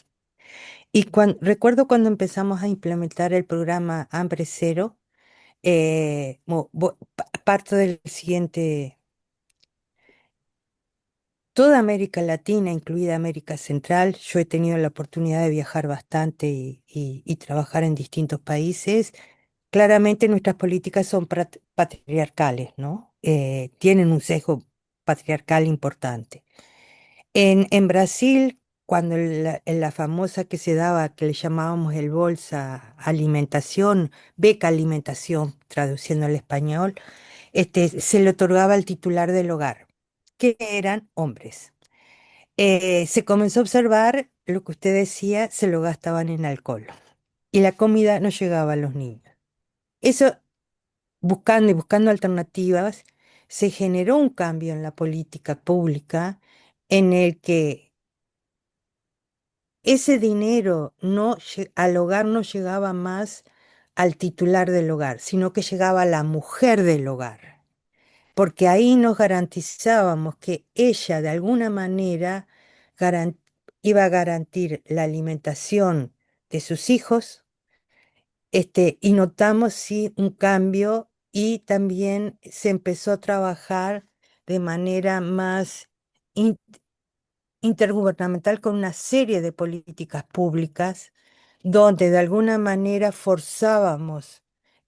y recuerdo cuando empezamos a implementar el programa Hambre Cero, parto del siguiente. Toda América Latina, incluida América Central, yo he tenido la oportunidad de viajar bastante y trabajar en distintos países. Claramente nuestras políticas son patriarcales, ¿no? Tienen un sesgo patriarcal importante. En Brasil, cuando la famosa que se daba, que le llamábamos el bolsa alimentación, beca alimentación, traduciendo al español, se le otorgaba al titular del hogar, que eran hombres. Se comenzó a observar lo que usted decía, se lo gastaban en alcohol y la comida no llegaba a los niños. Eso, buscando y buscando alternativas, se generó un cambio en la política pública en el que ese dinero al hogar no llegaba más al titular del hogar, sino que llegaba a la mujer del hogar, porque ahí nos garantizábamos que ella de alguna manera garan- iba a garantir la alimentación de sus hijos, y notamos sí un cambio y también se empezó a trabajar de manera más in- intergubernamental con una serie de políticas públicas donde de alguna manera forzábamos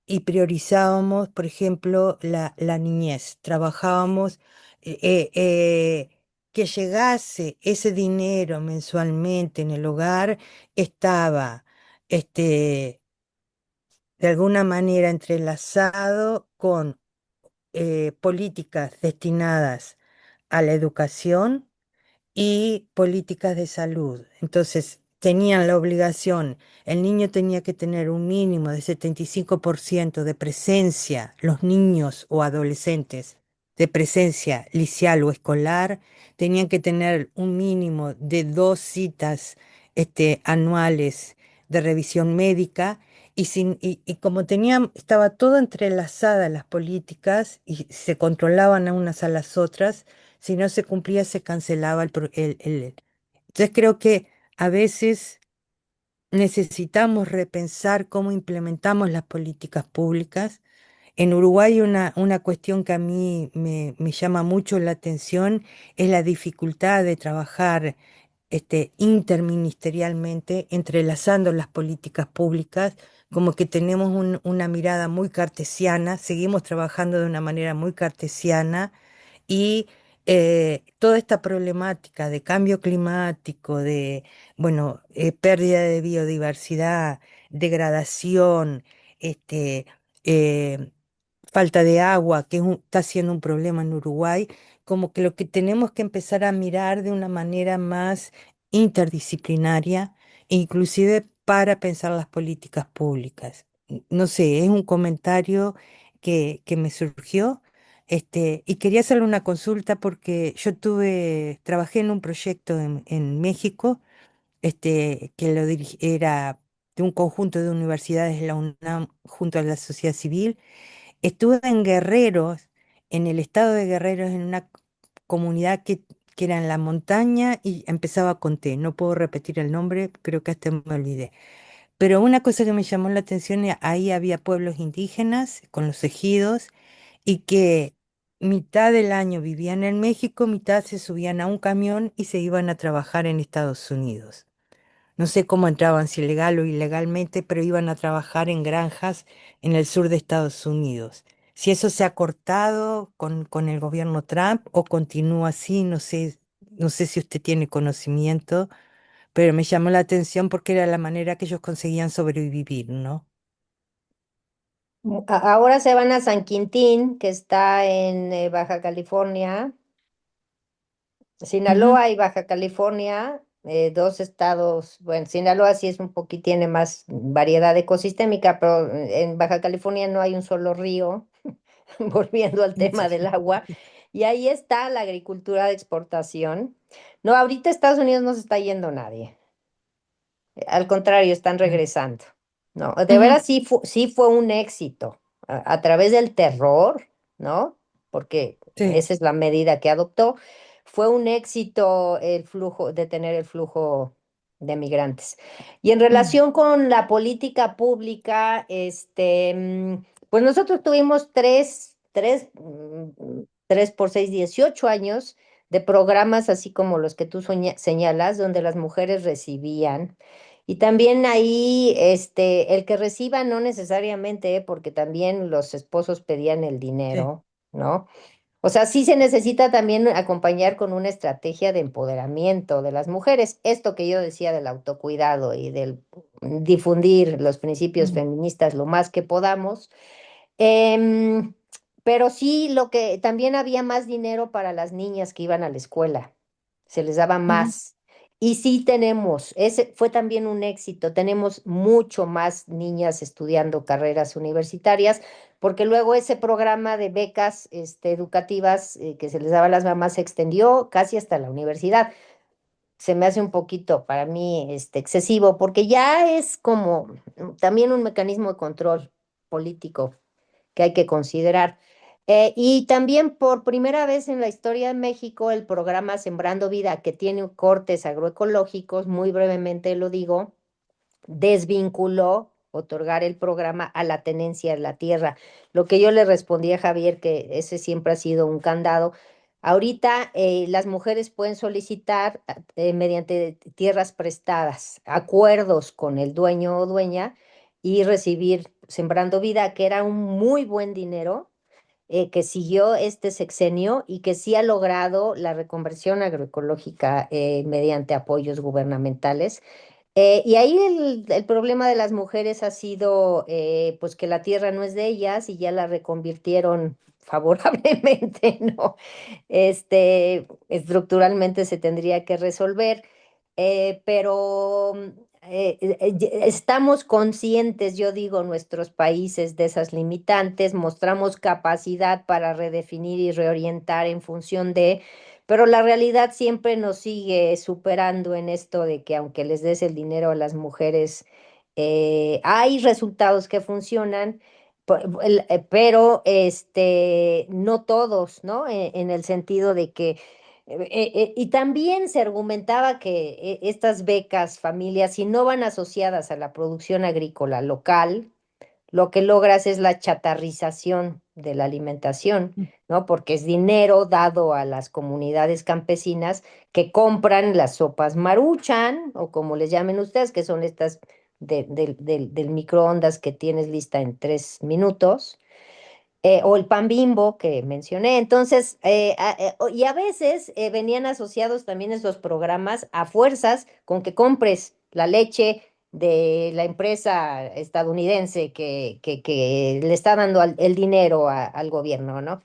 y priorizábamos, por ejemplo, la niñez. Trabajábamos que llegase ese dinero mensualmente en el hogar, estaba de alguna manera entrelazado con políticas destinadas a la educación y políticas de salud. Entonces, tenían la obligación, el niño tenía que tener un mínimo de 75% de presencia, los niños o adolescentes de presencia liceal o escolar, tenían que tener un mínimo de 2 citas anuales de revisión médica. Y como estaba todo entrelazada las políticas y se controlaban a unas a las otras, si no se cumplía se cancelaba Entonces creo que a veces necesitamos repensar cómo implementamos las políticas públicas. En Uruguay una cuestión que a mí me llama mucho la atención es la dificultad de trabajar interministerialmente, entrelazando las políticas públicas, como que tenemos una mirada muy cartesiana, seguimos trabajando de una manera muy cartesiana y toda esta problemática de cambio climático, de, bueno, pérdida de biodiversidad, degradación, este, eh, falta de agua, que está siendo un problema en Uruguay, como que lo que tenemos que empezar a mirar de una manera más interdisciplinaria, inclusive para pensar las políticas públicas. No sé, es un comentario que me surgió. Y quería hacerle una consulta porque trabajé en un proyecto en México, que era de un conjunto de universidades de la UNAM junto a la sociedad civil. Estuve en Guerreros, en el estado de Guerreros, en una comunidad que era en la montaña y empezaba con T. No puedo repetir el nombre, creo que hasta me olvidé. Pero una cosa que me llamó la atención, ahí había pueblos indígenas con los ejidos y que mitad del año vivían en México, mitad se subían a un camión y se iban a trabajar en Estados Unidos. No sé cómo entraban, si legal o ilegalmente, pero iban a trabajar en granjas en el sur de Estados Unidos. Si eso se ha cortado con el gobierno Trump o continúa así, no sé si usted tiene conocimiento, pero me llamó la atención porque era la manera que ellos conseguían sobrevivir, ¿no? Ahora se van a San Quintín, que está en Baja California, Ujú. Sinaloa y Baja California, dos estados. Bueno, Sinaloa sí es un poquito, tiene más variedad ecosistémica, pero en Baja California no hay un solo río, volviendo al tema del Sí. agua, y ahí está la agricultura de exportación. No, ahorita Estados Unidos no se está yendo nadie. Al contrario, están Ah. regresando. No, de Ujú. veras sí fue un éxito a través del terror, ¿no? Porque Sí. esa es la medida que adoptó. Fue un éxito el flujo, detener el flujo de migrantes. Y en Mm. relación con la política pública, pues nosotros tuvimos tres por seis, 18 años de programas así como los que tú señalas, donde las mujeres recibían. Y también ahí, el que reciba no necesariamente, porque también los esposos pedían el Sí. dinero, ¿no? O sea, sí se necesita también acompañar con una estrategia de empoderamiento de las mujeres. Esto que yo decía del autocuidado y del difundir los principios Mm. feministas lo más que podamos. Em, pero sí, lo que también había más dinero para las niñas que iban a la escuela, se les daba Ujú. más. Y sí tenemos, ese fue también un éxito, tenemos mucho más niñas estudiando carreras universitarias, porque luego ese programa de becas educativas que se les daba a las mamás se extendió casi hasta la universidad. Se me hace un poquito para mí excesivo, porque ya es como también un mecanismo de control político que hay que considerar. Y también por primera vez en la historia de México, el programa Sembrando Vida, que tiene cortes agroecológicos, muy brevemente lo digo, desvinculó otorgar el programa a la tenencia de la tierra. Lo que yo le respondí a Javier, que ese siempre ha sido un candado. Ahorita las mujeres pueden solicitar mediante tierras prestadas, acuerdos con el dueño o dueña y recibir Sembrando Vida, que era un muy buen dinero que siguió este sexenio y que sí ha logrado la reconversión agroecológica mediante apoyos gubernamentales. Y ahí el problema de las mujeres ha sido pues que la tierra no es de ellas y ya la reconvirtieron favorablemente, ¿no? Estructuralmente se tendría que resolver, pero estamos conscientes, yo digo, nuestros países de esas limitantes, mostramos capacidad para redefinir y reorientar en función de, pero la realidad siempre nos sigue superando en esto de que aunque les des el dinero a las mujeres, hay resultados que funcionan. Pero no todos, ¿no? En el sentido de que, y también se argumentaba que estas becas, familias, si no van asociadas a la producción agrícola local, lo que logras es la chatarrización de la alimentación, Mm. ¿no? Porque es dinero dado a las comunidades campesinas que compran las sopas Maruchan, o como les llamen ustedes, que son estas del microondas que tienes lista en 3 minutos, o el pan Bimbo que mencioné. Entonces, y a veces venían asociados también esos programas a fuerzas con que compres la leche de la empresa estadounidense que le está dando el dinero al gobierno, ¿no?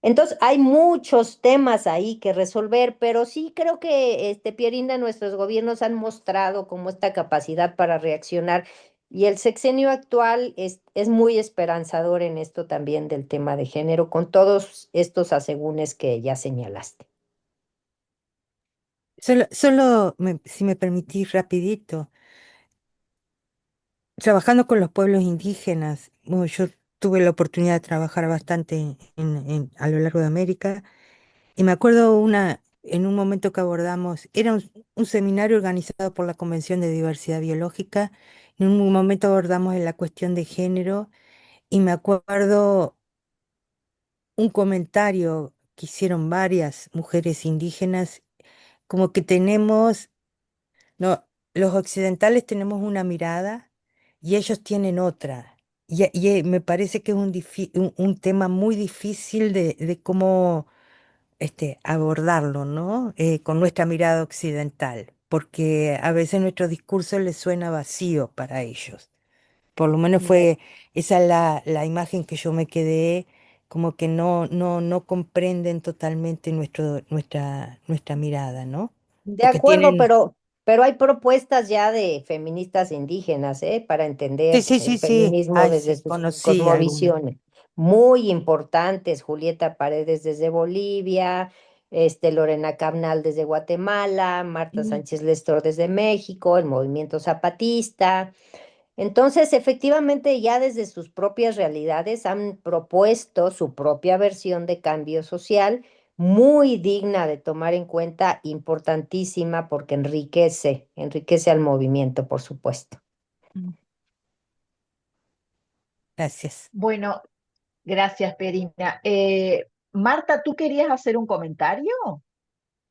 Entonces, hay muchos temas ahí que resolver, pero sí creo que, Pierinda, nuestros gobiernos han mostrado como esta capacidad para reaccionar, y el sexenio actual es muy esperanzador en esto también del tema de género, con todos estos asegúnes que ya señalaste. Si me permitís rapidito, trabajando con los pueblos indígenas, bueno, yo tuve la oportunidad de trabajar bastante a lo largo de América. Y me acuerdo en un momento que abordamos, era un seminario organizado por la Convención de Diversidad Biológica. En un momento abordamos la cuestión de género y me acuerdo un comentario que hicieron varias mujeres indígenas, como que no, los occidentales tenemos una mirada y ellos tienen otra. Me parece que es un tema muy difícil de cómo abordarlo, ¿no? Con nuestra mirada occidental, porque a veces nuestro discurso les suena vacío para ellos. Por lo menos esa es la imagen que yo me quedé, como que no comprenden totalmente nuestra mirada, ¿no? De Porque acuerdo, tienen, pero hay propuestas ya de feministas indígenas, para sí, entender sí, el sí, sí, feminismo ay, desde sí, sus conocí algunas. cosmovisiones. Muy importantes, Julieta Paredes desde Bolivia, Lorena Cabnal desde Guatemala, Marta Mm. Sánchez Lestor desde México, el movimiento zapatista. Entonces, efectivamente, ya desde sus propias realidades han propuesto su propia versión de cambio social, muy digna de tomar en cuenta, importantísima porque enriquece al movimiento, por supuesto. Mm. Gracias. Bueno, gracias, Perina. Marta, ¿tú querías hacer un comentario?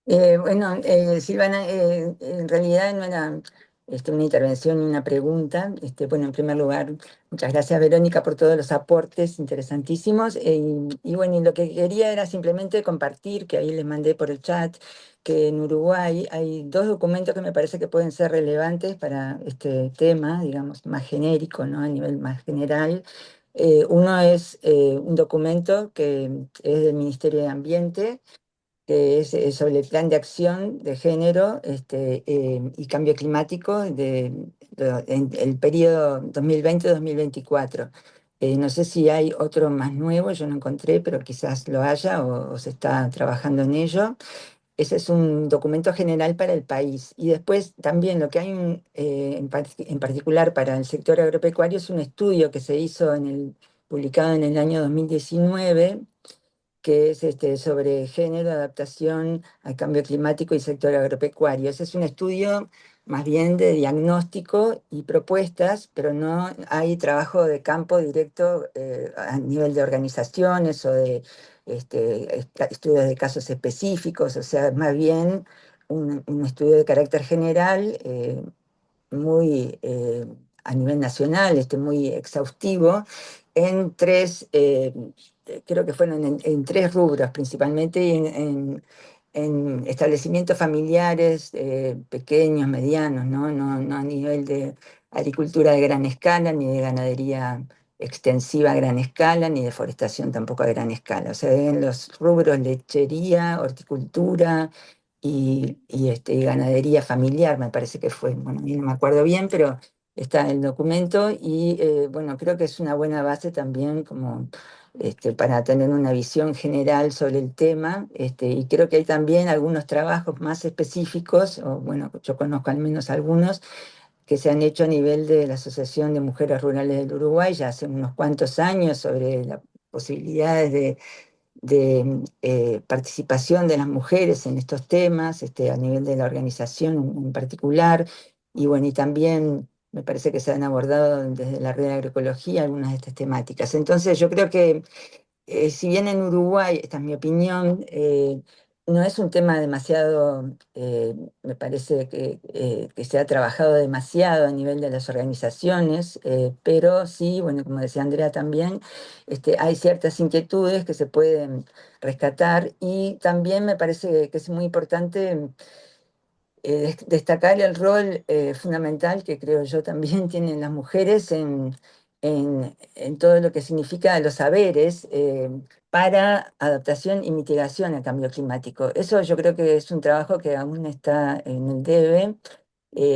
Bueno, Silvana, en realidad no era una intervención ni una pregunta. Bueno, en primer lugar, muchas gracias, Verónica, por todos los aportes interesantísimos. Y bueno, y lo que quería era simplemente compartir, que ahí les mandé por el chat, que en Uruguay hay dos documentos que me parece que pueden ser relevantes para este tema, digamos, más genérico, ¿no? A nivel más general. Uno es un documento que es del Ministerio de Ambiente, que es sobre el plan de acción de género y cambio climático en el periodo 2020-2024. No sé si hay otro más nuevo, yo no encontré, pero quizás lo haya o se está trabajando en ello. Ese es un documento general para el país. Y después también lo que hay en particular para el sector agropecuario es un estudio que se hizo publicado en el año 2019, que es sobre género, adaptación al cambio climático y sector agropecuario. Ese es un estudio más bien de diagnóstico y propuestas, pero no hay trabajo de campo directo a nivel de organizaciones o de estudios de casos específicos, o sea, más bien un estudio de carácter general, muy a nivel nacional, muy exhaustivo, en creo que fueron en tres rubros principalmente, y en establecimientos familiares pequeños, medianos, ¿no? No a nivel de agricultura de gran escala, ni de ganadería extensiva a gran escala, ni de forestación tampoco a gran escala. O sea, en los rubros lechería, horticultura, y ganadería familiar, me parece que fue, bueno, no me acuerdo bien, pero está en el documento y bueno, creo que es una buena base también como para tener una visión general sobre el tema, y creo que hay también algunos trabajos más específicos, o bueno, yo conozco al menos algunos, que se han hecho a nivel de la Asociación de Mujeres Rurales del Uruguay ya hace unos cuantos años sobre las posibilidades de participación de las mujeres en estos temas, a nivel de la organización en particular, y bueno, y también me parece que se han abordado desde la red de agroecología algunas de estas temáticas. Entonces yo creo que si bien en Uruguay, esta es mi opinión, no es un tema demasiado, me parece que se ha trabajado demasiado a nivel de las organizaciones, pero sí, bueno, como decía Andrea también, hay ciertas inquietudes que se pueden rescatar y también me parece que es muy importante destacar el rol fundamental que creo yo también tienen las mujeres en todo lo que significa los saberes para adaptación y mitigación al cambio climático. Eso yo creo que es un trabajo que aún está en el debe.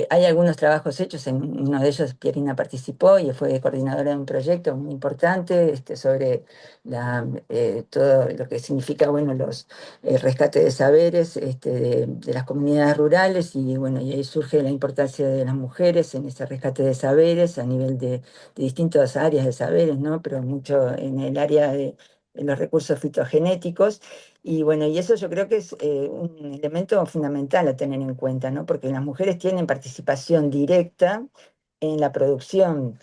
Hay algunos trabajos hechos, en uno de ellos Pierina participó y fue coordinadora de un proyecto muy importante sobre todo lo que significa, bueno, los rescate de saberes de las comunidades rurales y bueno, y ahí surge la importancia de las mujeres en ese rescate de saberes a nivel de distintas áreas de saberes, ¿no? Pero mucho en el área de los recursos fitogenéticos. Y bueno, y eso yo creo que es un elemento fundamental a tener en cuenta, ¿no? Porque las mujeres tienen participación directa en la producción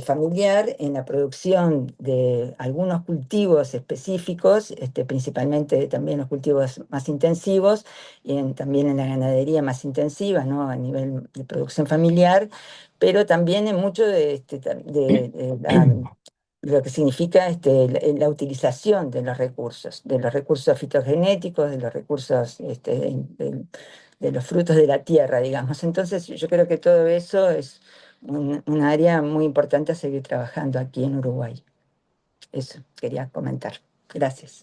familiar, en la producción de algunos cultivos específicos, principalmente también los cultivos más intensivos, y también en la ganadería más intensiva, ¿no? A nivel de producción familiar, pero también en mucho de lo que significa la utilización de los recursos fitogenéticos, de los recursos de los frutos de la tierra, digamos. Entonces, yo creo que todo eso es un área muy importante a seguir trabajando aquí en Uruguay. Eso quería comentar. Gracias.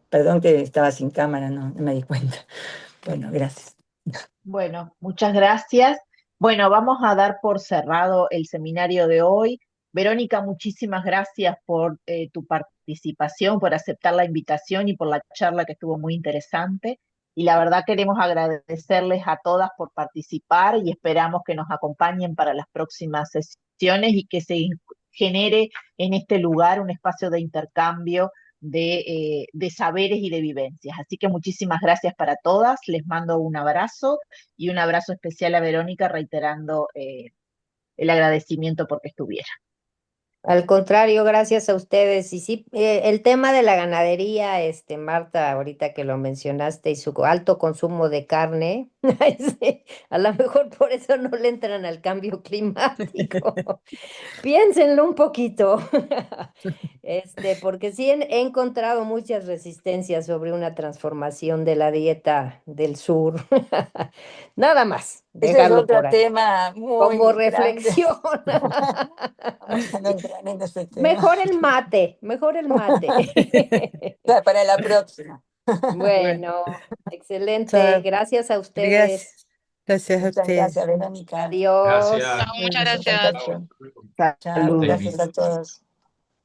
Perdón que estaba sin cámara, no me di cuenta. Bueno, gracias. Bueno, muchas gracias. Bueno, vamos a dar por cerrado el seminario de hoy. Verónica, muchísimas gracias por tu participación, por aceptar la invitación y por la charla que estuvo muy interesante. Y la verdad queremos agradecerles a todas por participar y esperamos que nos acompañen para las próximas sesiones y que se genere en este lugar un espacio de intercambio de saberes y de vivencias. Así que muchísimas gracias para todas. Les mando un abrazo y un abrazo especial a Verónica, reiterando el agradecimiento porque estuviera. Al contrario, gracias a ustedes. Y sí, el tema de la ganadería, Marta, ahorita que lo mencionaste, y su alto consumo de carne, a lo mejor por eso no le entran al cambio climático. Piénsenlo un poquito, porque sí he encontrado muchas resistencias sobre una transformación de la dieta del sur. Nada más, Ese es dejarlo otro por ahí, tema como muy grande. reflexión. Vamos a no entrar en ese tema. Mejor el mate, mejor el mate. Para la próxima. Bueno, excelente. Chao. Gracias a ustedes. Gracias. Gracias a Muchas ustedes. gracias, Verónica. Adiós. Gracias. Muchas Mucho gracias. contacto. Chao, Saludos. gracias a todos.